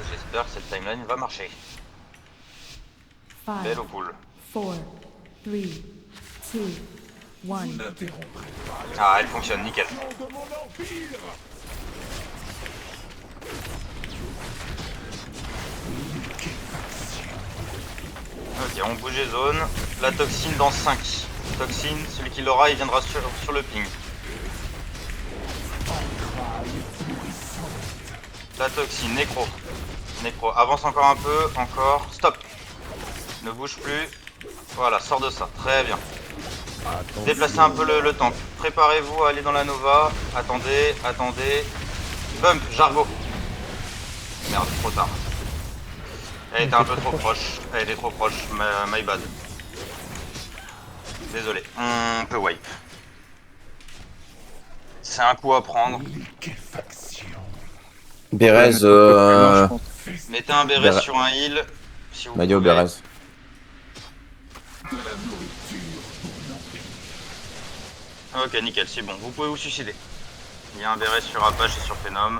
J'espère que cette timeline va marcher. Belle au pool. 4, 3, 2, 1. Ah, elle fonctionne, nickel. Ok, on bouge les zones. La toxine dans 5. Toxine, celui qui l'aura, il viendra sur le ping. La toxine, nécro. Nécro, avance encore un peu, encore. Stop. Ne bouge plus. Voilà, sors de ça. Très bien. Déplacez un peu le tank. Préparez-vous à aller dans la Nova. Attendez, attendez. Bump, Jargo. Merde, trop tard. Elle était un peu trop proche. Elle était trop proche. My bad. Désolé. On peut wipe. C'est un coup à prendre. Bérez, Mettez un Bérez sur un heal. Si vous Maillot pouvez. Bérez. Ok, nickel, c'est bon. Vous pouvez vous suicider. Il y a un Bérez sur Apache et sur Phenom.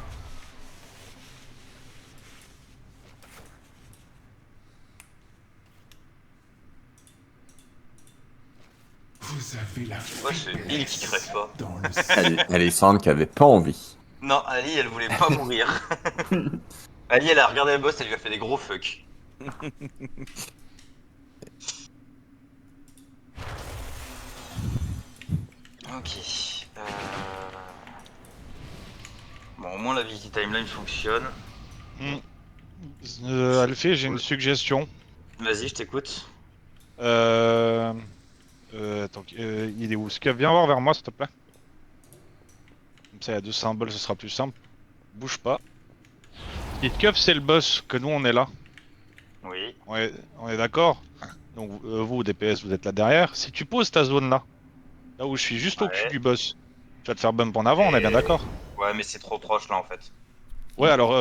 Vous avez la Ouais, c'est Lily qui crève pas. Alessandre qui avait pas envie. Non, Ali, elle voulait pas mourir. Ali, elle a regardé le boss, elle lui a fait des gros fuck. Ok. Bon, au moins la visite timeline fonctionne. Alphée, j'ai une suggestion. Vas-y, je t'écoute. Attends, il est où? Viens voir vers moi, s'il te plaît. Comme ça, il y a deux symboles, ce sera plus simple. Bouge pas. Hitcuff, c'est le boss, que nous, on est là. Oui. On est d'accord? Donc, vous, DPS, vous êtes là derrière. Si tu poses ta zone là, là où je suis juste au cul du boss, tu vas te faire bump en avant, on est bien d'accord? Ouais, mais c'est trop proche là en fait. Ouais, alors,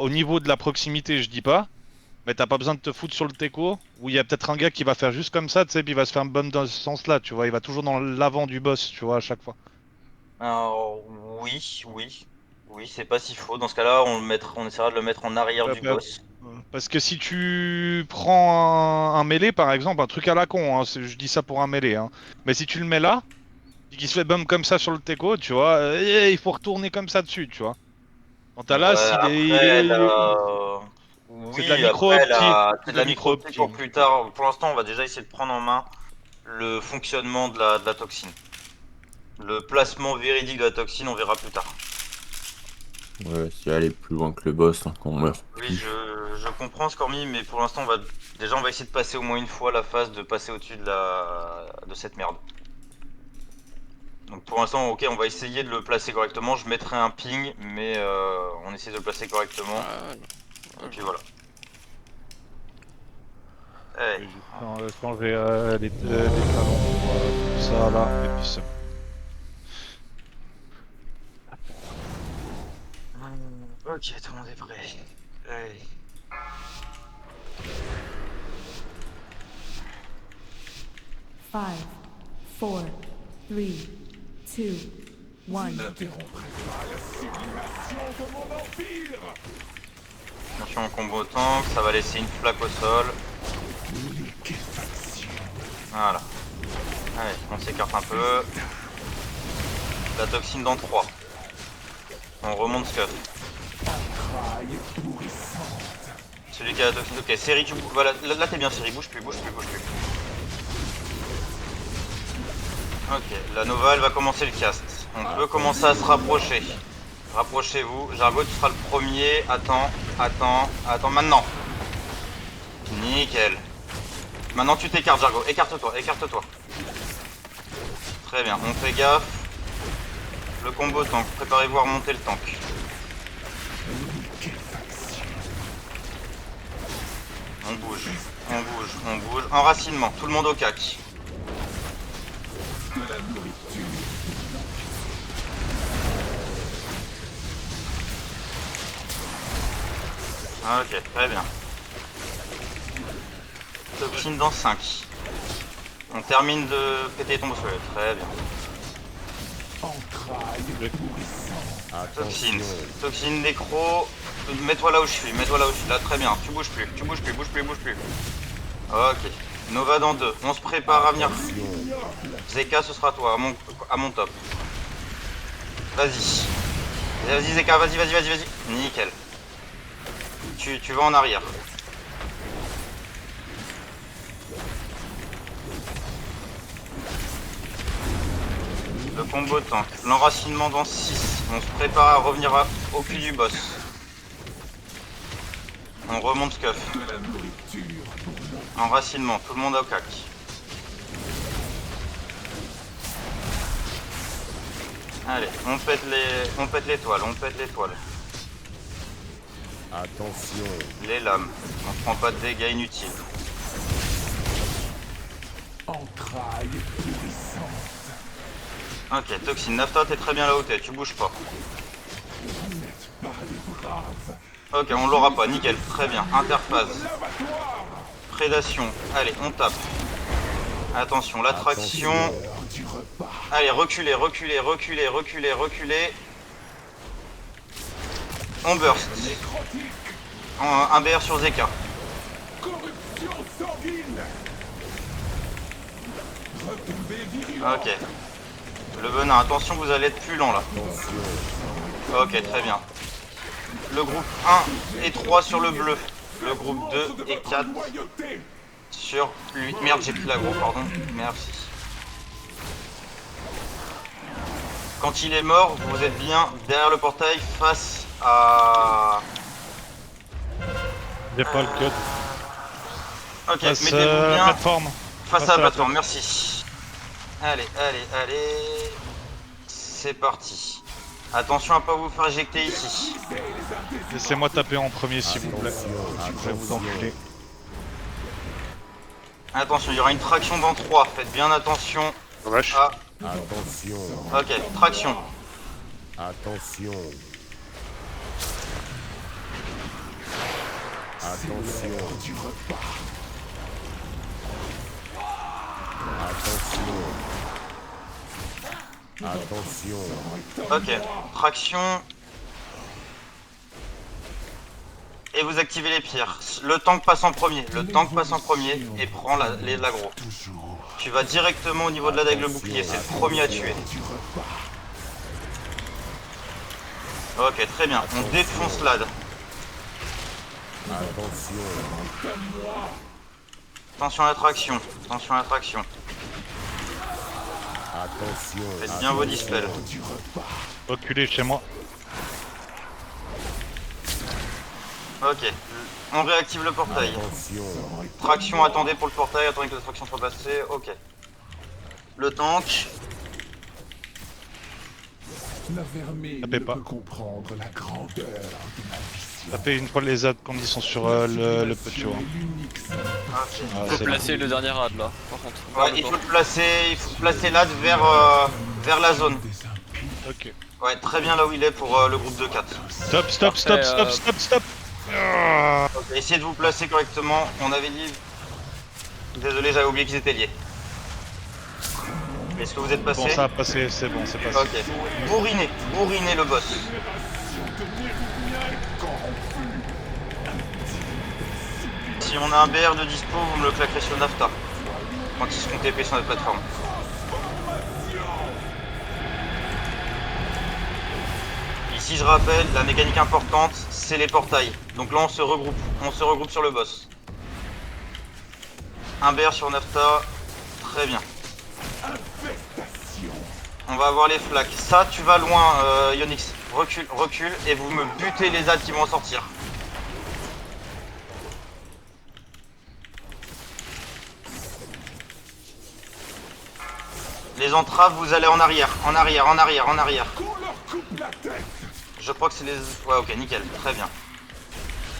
au niveau de la proximité, je dis pas. Mais t'as pas besoin de te foutre sur le teco, où il y a peut-être un gars qui va faire juste comme ça, tu sais, puis il va se faire un bump dans ce sens-là, tu vois, il va toujours dans l'avant du boss, tu vois, à chaque fois. Alors, oui, oui. Oui, c'est pas si faux. Dans ce cas-là, on essaiera de le mettre en arrière du boss. Parce que si tu prends un mêlée par exemple, un truc à la con, hein, je dis ça pour un mêlée, hein. Mais si tu le mets là, et qu'il se fait bum comme ça sur le teco, tu vois, il faut retourner comme ça dessus, tu vois. Quant à là, s'il Après, c'est de la oui, après, micro-optique. c'est de la micro-optique pour plus tard. Pour l'instant, on va déjà essayer de prendre en main le fonctionnement de la toxine. Le placement véridique de la toxine, on verra plus tard. Ouais, si aller plus loin que le boss, hein, qu'on meurt. Oui, je comprends Scormy, mais pour l'instant, on va essayer de passer au moins une fois la phase de passer au-dessus de cette merde. Donc pour l'instant, ok, on va essayer de le placer correctement. Je mettrai un ping, mais on essaie de le placer correctement. Et puis voilà. Hey. Je vais changer les talons pour ça là, et puis ça. Ok, tout le monde est prêt. Allez. Five, four, three, two, one. Attention au combo tank, ça va laisser une flaque au sol. Voilà. Allez, on s'écarte un peu. La toxine dans 3. On remonte Scuff. Celui qui a la toxine. Ok, Seri, tu bouges. Voilà, là t'es bien, Seri, bouge plus. Ok, la Nova elle va commencer le cast. On peut commencer à se rapprocher. Rapprochez-vous. Jargo, tu seras le premier. Attends, maintenant. Nickel. Maintenant tu t'écartes, Jargo. Écarte-toi. Très bien, on fait gaffe. Le combo tank, préparez-vous à remonter le tank. On bouge. Enracinement, tout le monde au cac. Ok, très bien. Toxine dans 5. On termine de péter ton bossuet, très bien. Toxine nécro. Mets-toi là où je suis, là très bien. Tu bouges plus. Ok. Nova dans 2. On se prépare à venir. Zeka, ce sera toi, à mon top. Vas-y Zeka, vas-y. Nickel. Tu vas en arrière. Le combo tank. L'enracinement dans 6. On se prépare à revenir au cul du boss. On remonte Scuff. Enracinement, tout le monde au cac. Allez, on pète l'étoile. Attention. Les lames. On prend pas de dégâts inutiles. Ok, Toxine, Nafta, t'es très bien là où t'es, tu bouges pas. Ok, on l'aura pas, nickel, très bien. Interphase. Prédation. Allez, on tape. Attention, l'attraction. Allez, reculez. On burst. Un BR sur Zeka. Ok. Le venin, attention, vous allez être plus lent là. Ok, très bien. Le groupe 1 et 3 sur le bleu. Le groupe 2 et 4 sur lui. Merde, j'ai plus l'aggro, pardon. Merci. Quand il est mort, vous êtes bien derrière le portail face à... J'ai pas le code. Ok, Face mettez-vous à la bien plateforme. face à la plateforme, merci. Allez. C'est parti. Attention à pas vous faire éjecter ici. Laissez-moi taper en premier s'il vous plaît. Je vais vous enculer. Attention, il y aura une traction dans 3. Faites bien attention à... Attention. Ok, traction. Attention. Attention. Ok, traction. et vous activez les pierres. Le tank passe en premier. Le tank passe en premier et prend l'aggro. Tu vas directement au niveau de la dague le bouclier. C'est le premier à tuer. Ok, très bien. On défonce l'ad. Attention à l'attraction. Attention à l'attraction. Faites bien vos dispels. Reculez chez moi. Ok. On réactive le portail. Traction, attendez pour le portail. Attendez que la traction soit passée. Ok. Le tank. La vermine ne peut comprendre la grandeur de ma vision. Tapez une fois les adds quand ils sont sur le petit haut. Il faut placer le dernier ad là, par contre. Ouais, il faut placer l'ad vers la zone. Ok. Ouais, très bien là où il est pour le groupe de 4. Stop. Ok, essayez de vous placer correctement. On avait dit... Désolé, j'avais oublié qu'ils étaient liés. Est-ce que vous êtes passé? Bon, ça a passé, c'est bon, c'est passé. Ok. Bourrinez le boss. Si on a un BR de dispo, vous me le claquerez sur Nafta. Quand ils seront TP sur notre plateforme. Ici, je rappelle, la mécanique importante, c'est les portails. Donc là, on se regroupe sur le boss. Un BR sur Nafta, très bien. On va avoir les flaques. Ça, tu vas loin, Yonix. Recule, et vous me butez les adds qui vont en sortir. Les entraves, vous allez en arrière. Je crois que c'est les... Ouais, ok, nickel, très bien.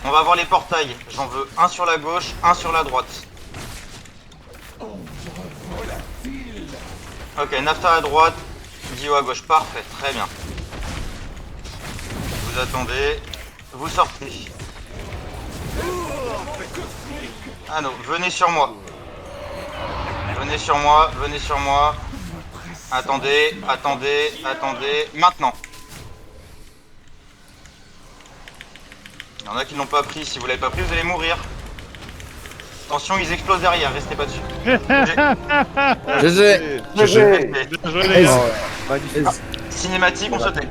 On va voir les portails. J'en veux un sur la gauche, un sur la droite. Ok, Nafta à droite, Dio à gauche, parfait, très bien. Vous attendez, vous sortez. Ah non, venez sur moi. Venez sur moi. Attendez, maintenant. Il y en a qui l'ont pas pris, si vous l'avez pas pris, vous allez mourir. Attention, ils explosent derrière, restez pas dessus. Cinématique, on sautait.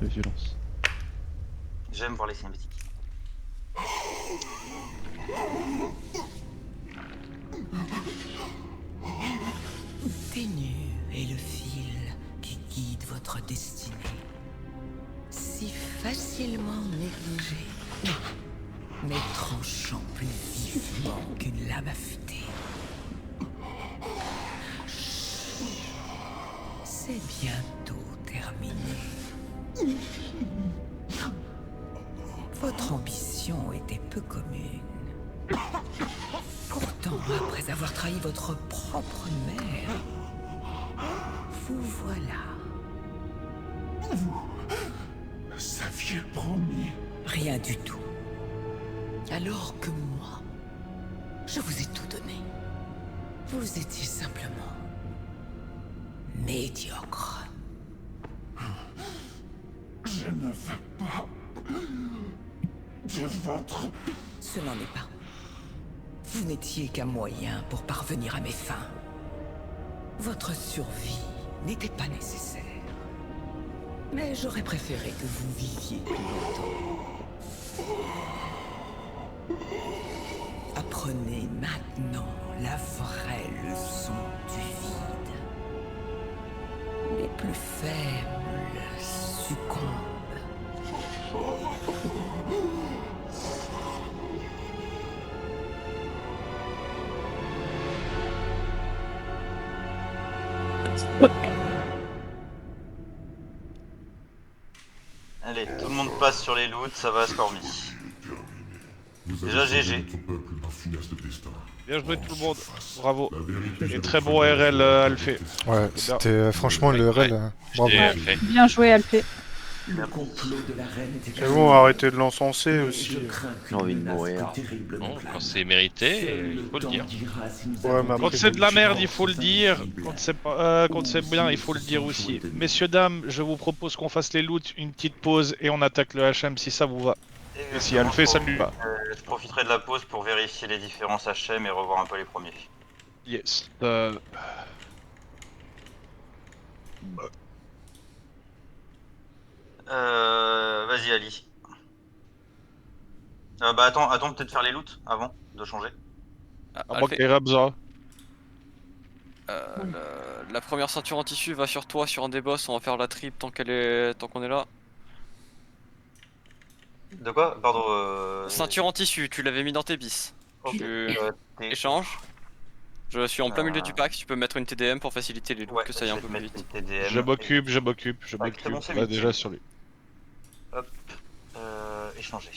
De violence. J'aime voir les cinématiques. Ténu est le fil qui guide votre destinée, si facilement négligé, mais tranchant plus vivement qu'une lame affûtée. C'est bientôt terminé. Votre ambition était peu commune. Pourtant, après avoir trahi votre propre mère, vous voilà. Vous saviez promis. Rien du tout. Alors que moi, je vous ai tout donné. Vous étiez simplement médiocre. Je ne veux pas de votre... Ce n'en est pas. Vous n'étiez qu'un moyen pour parvenir à mes fins. Votre survie n'était pas nécessaire. Mais j'aurais préféré que vous viviez plus longtemps. Apprenez maintenant la vraie leçon du vide. Les plus faibles succombent. Allez, tout le monde passe sur les loots, ça va à Scorby. Déjà GG. Bien joué tout le monde, bravo. Et très bon RL Alphée. Ouais, c'était franchement le RL. Bravo. Bien joué, Alphée. Le complot de la reine était C'est bon, arrêtez de l'encenser aussi. J'ai envie de mourir. Non, quand c'est mérité, il faut le dire. Ouais, mais Quand après, c'est de la merde, il faut le dire. Quand c'est bien, il faut le dire aussi. Messieurs, dames, je vous propose qu'on fasse les loots, une petite pause et on attaque le HM si ça vous va. Et si elle fait, ça lui va. Je profiterai de la pause pour vérifier les différences HM et revoir un peu les premiers. Yes. Vas-y Ali. Bah attends peut-être faire les loots avant de changer. À moins que les Rabza. La première ceinture en tissu va sur toi, sur un des boss, on va faire la triple tant qu'on est là. De quoi? Pardon. Ceinture en tissu, tu l'avais mis dans tes bis. Ok. Tu échanges. Je suis en plein milieu du pack, tu peux mettre une TDM pour faciliter les loots, que ça aille un peu plus vite. Je m'occupe. c'est Là, bon, déjà sur lui. Hop. Échanger.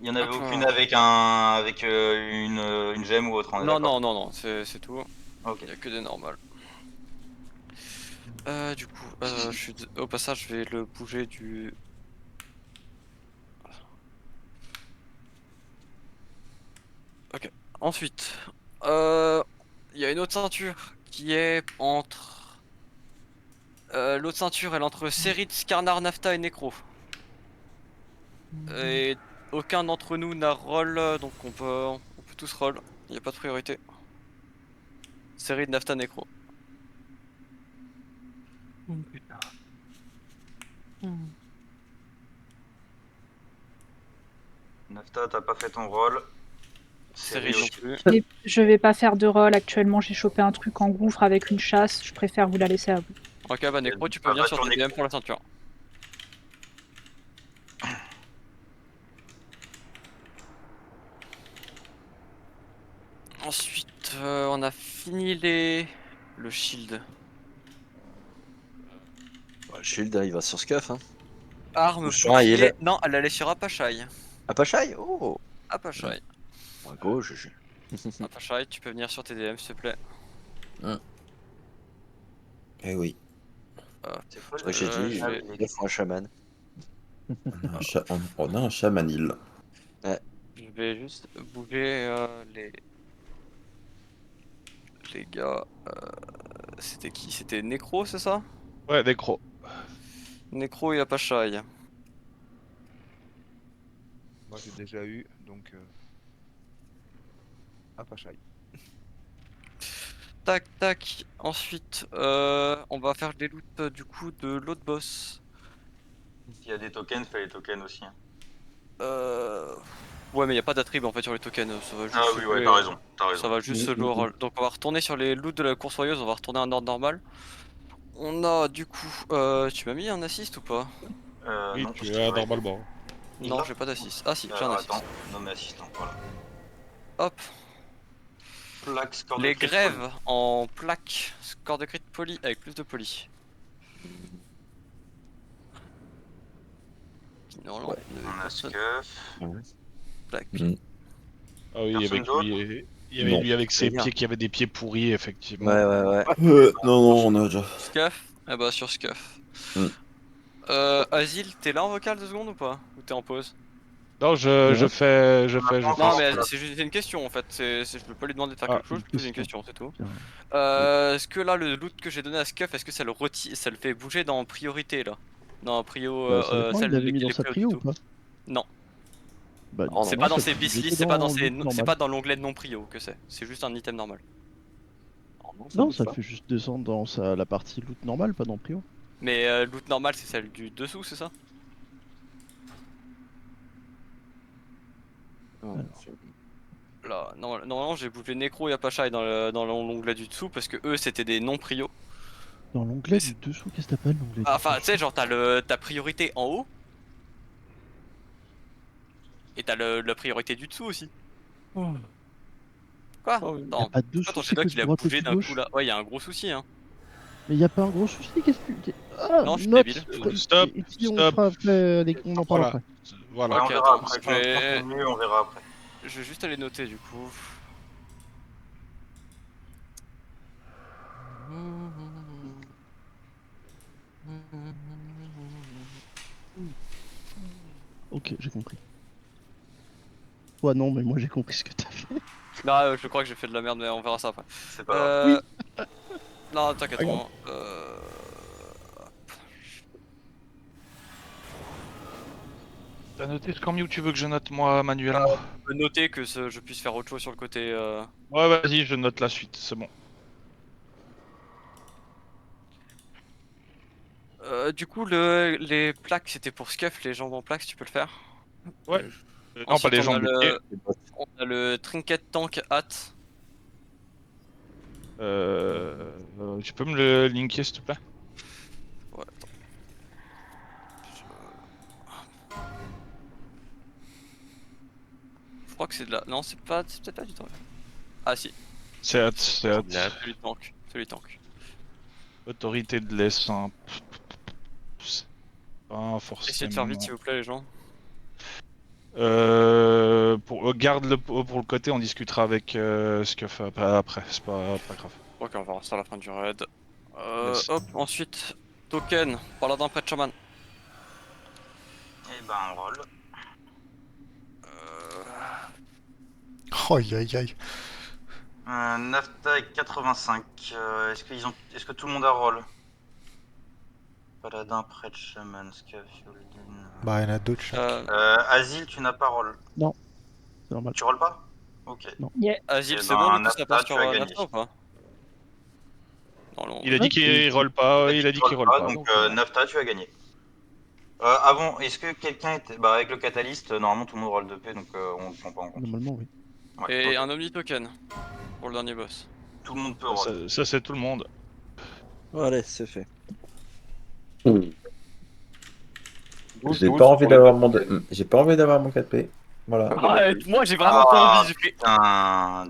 Il y en avait aucune avec une gemme ou autre, on est Non, d'accord? non, c'est tout. Ok. Il y a que des normales. Du coup, au passage, je vais le bouger du... Ok. Ensuite, il y a une autre ceinture qui est entre... l'autre ceinture, elle est entre Cérid, Skarnar, Nafta et Necro. Et aucun d'entre nous n'a roll, donc on peut tous roll. Il n'y a pas de priorité. Cérid, Nafta, Necro. Nafta, t'as pas fait ton rôle. Cérid non plus. Je vais pas faire de roll actuellement, j'ai chopé un truc en gouffre avec une chasse, je préfère vous la laisser à vous. Ok, bah Necro, tu peux venir sur TDM pour la ceinture. Ensuite, on a fini le shield. Le shield, il va sur Scuff. Hein. Arme, sur un bouclier. heal. Non, elle allait sur Apashai. Apashai? Oh! Apashai. Go, GG. Apashai, tu peux venir sur TDM s'il te plaît. Eh oui. C'est quoi C'est vrai que j'ai dit, il faut un chaman. On a un chamanil. Je vais juste bouger les gars. C'était qui? C'était Necro, c'est ça? Ouais, Necro. Necro et Apashai. Moi j'ai déjà eu, donc... Apashai. Tac, tac. Ensuite, on va faire des loots du coup de l'autre boss. S'il y a des tokens, fais les tokens aussi. Hein. Ouais, mais il n'y a pas d'attrib en fait sur les tokens. Ça va juste Ah oui, ouais, t'as raison. Ça va juste se louer. Donc on va retourner sur les loots de la course royeuse, on va retourner à un ordre normal. On a du coup... tu m'as mis un assist ou pas? Oui, non, tu as normalement. Non, j'ai pas d'assist. Ah si, j'ai un assist. Attends, non mais assistant, voilà. Hop. Plaque, score Les de crit grèves poly. en plaque, score de crit poly avec plus de poly. Non, non, On a Scuff. Plaque. Ah oui, Personne d'autre il y avait Non. lui avec ses Bien. pieds qui avaient des pieds pourris, effectivement. Ouais. Non, on a déjà. Scuff? Ah bah sur Scuff. Mm. Asile, t'es là en vocal 2 secondes ou pas? Ou t'es en pause? Non, je fais. Non mais c'est juste une question en fait, je peux pas lui demander de faire quelque chose, je peux poser une question, c'est tout. Est-ce que là le loot que j'ai donné à Scuff, est-ce que ça le fait bouger dans priorité là? Dans prio, Ça dépend, il l'avait mis dans sa prio ou pas? Non. Bah, C'est normalement, pas dans ça ses peut bislists, bouger c'est pas dans le ses, loot c'est normal. pas dans l'onglet non prio que c'est juste un item normal. Non, ça le fait juste descendre dans la partie loot normale, pas dans prio. Mais loot normal c'est celle du dessous, c'est ça? Là, normalement j'ai bougé Necro et Apashai dans l'onglet du dessous parce que eux c'était des non prio. Dans l'onglet du dessous, qu'est-ce que t'appelles l'onglet du Enfin tu sais genre t'as priorité en haut. Et t'as la priorité du dessous aussi. Quoi? Y a pas de dessous, ton c'est Shedoc que il de a droite et bougé de d'un gauche. coup là. Ouais, y a un gros souci hein. Mais y a pas un gros souci, qu'est-ce que tu... Ah, Non, je suis note. débile. Stop, Et puis on stop. fera après, on en parle Voilà. après. Voilà. Ouais, on Ok, verra attends, après. je Quand c'est mieux, on verra après. vais juste aller noter du coup. Ok, j'ai compris. Toi non, mais moi j'ai compris ce que t'as fait. Non, je crois que j'ai fait de la merde, mais on verra ça après. C'est pas grave. Non, t'inquiète, Ah, moi. T'as noté combien où tu veux que je note moi manuellement? Je peux noter que je puisse faire autre chose sur le côté. Ouais, vas-y, je note la suite, c'est bon. Du coup, les plaques, c'était pour Scuff, les jambes en plaques, si tu peux le faire. Ouais. Non, pas Ensuite, les on a jambes, le pied. on a le Trinket Tank Hat. Tu peux me le linker s'il te plaît? Ouais, attends. Je crois que c'est de la. Non, c'est peut-être pas du tank. Ah, si. C'est hâte, c'est hâte. Celui tank. Celui tank. Autorité de l'essaim. Pas forcément. Essayez de faire vite, s'il vous plaît, les gens. Garde le pour le côté, on discutera avec Scuff après, c'est pas grave. Ok, on verra ça à la fin du raid. Yes. Hop, ensuite, token, paladin prêtre chaman. Et ben on roll. Aïe aïe aïe. Nafta avec 85. Est-ce que tout le monde a roll? Paladin, prêtre, shaman, Scaffolding. Bah, il y en a d'autres. chaque. Asile, tu n'as pas roll. Non, c'est normal. Tu rolls pas? Ok. Non. Asile, Eh c'est ben, bon, du coup, Nafta, ça passe tu sur as gagné. Nafta ou pas? Non, Il a dit qu'il roll pas, il a dit qu'il roll pas. Donc Nafta, tu as gagné. Avant, est-ce que quelqu'un était. Bah, avec le catalyste, normalement tout le monde roll 2P, donc on ne prend pas en compte. Normalement, oui. Ouais, Et ok. un Omni token pour le dernier boss. Tout le monde peut roll. Ça c'est tout le monde. Allez, c'est fait. J'ai pas envie d'avoir mon j'ai pas envie d'avoir mon 4P. Voilà. Moi j'ai vraiment pas envie. Putain.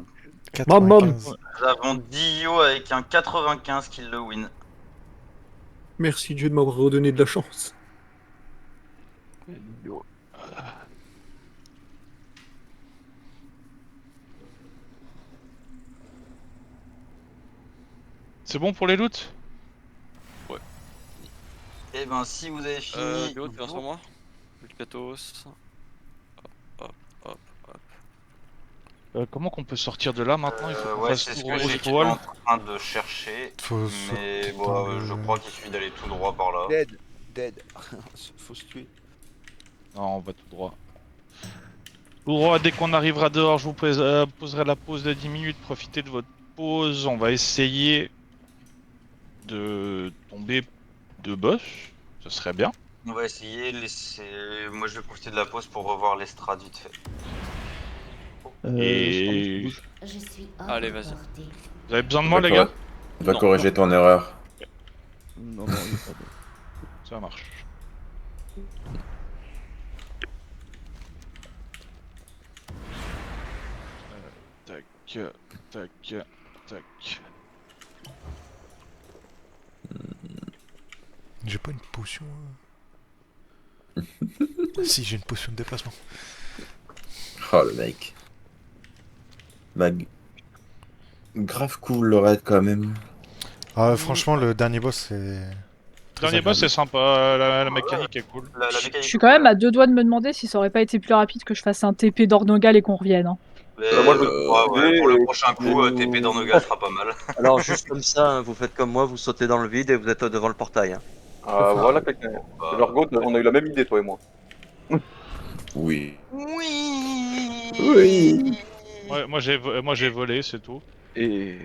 95. Nous avons Dio avec un 95 qui le win. Merci Dieu de m'avoir redonné de la chance. C'est bon pour les loots? Ouais. Et ben si vous avez fini. Léo, tu viens sur moi? Mulcatos. Hop, hop, hop. Comment qu'on peut sortir de là maintenant? Il faut qu'on Ouais, fasse c'est ce tour que au j'étais toile. en train de chercher. Mais bon, je crois qu'il suffit d'aller tout droit par là. Dead. Faut se tuer. Non, on va tout droit. Tout droit, dès qu'on arrivera dehors, je vous poserai la pause de 10 minutes. Profitez de votre pause. On va essayer de tomber de boss. Ce serait bien. On va essayer. Moi, je vais profiter de la pause pour revoir l'estrade vite fait. Et... Allez, vas-y. Vous avez besoin de moi, les gars? Va Non. corriger ton erreur. Non, il est pas bon. Ça marche. Tac, tac, tac. J'ai pas une potion. Si, j'ai une potion de déplacement. Oh le mec. Bah, grave cool le raid quand même. Ah, franchement, le dernier boss, c'est. très Dernier boss, c'est agréable. sympa. La mécanique est cool. Je suis quand même à 2 doigts de me demander si ça aurait pas été plus rapide que je fasse un TP d'Ornogal et qu'on revienne. Hein. Moi, pour le prochain coup, TP dans nos gars sera pas mal. Alors, juste comme ça, hein, vous faites comme moi, vous sautez dans le vide et vous êtes devant le portail. Hein. Ah, voilà quelqu'un. Largo, on a eu la même idée, toi et moi. Oui. Oui. Ouais, moi j'ai volé, c'est tout. Et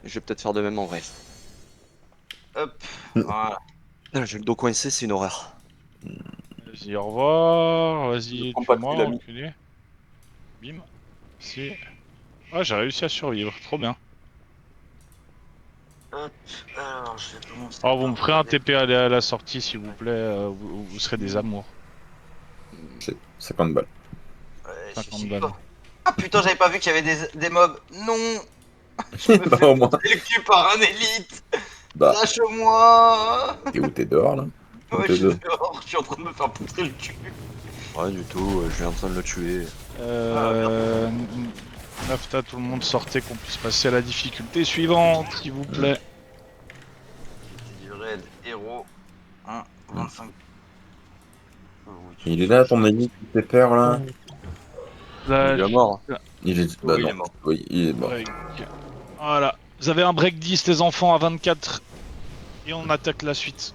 je vais peut-être faire de même en vrai. Hop. Voilà. J'ai le dos coincé, c'est une horreur. Vas-y, au revoir. Vas-y, prends pas tue-moi, qu'il a mis. enculé. Bim. Si. Ah, j'ai réussi à survivre. Trop bien. Hop. Alors, je vais commencer. Alors, vous me ferez un TP à la sortie, s'il vous plaît. Vous serez des amours. C'est 50 balles. Ouais, 50 balles. Ah putain, j'avais pas vu qu'il y avait des mobs. Non. Je me Bah, fais au moins. pousser le cul par un élite. Bah. Lâche-moi. Et où t'es dehors là? Ouais, T'es je deux. suis dehors. Je suis en train de me faire pousser le cul. Ouais, du tout, je viens en train de le tuer. Nafta, tout le monde sortez qu'on puisse passer à la difficulté suivante, s'il vous plaît. C'est du raid héros 1, 25. Oui, Il est là, ton ami qui fait peur là? Là, Il est mort. Il est. Bah Oui, il non. est mort. Oui, il est mort. break. Voilà. Vous avez un break 10 les enfants à 24. Et on attaque la suite.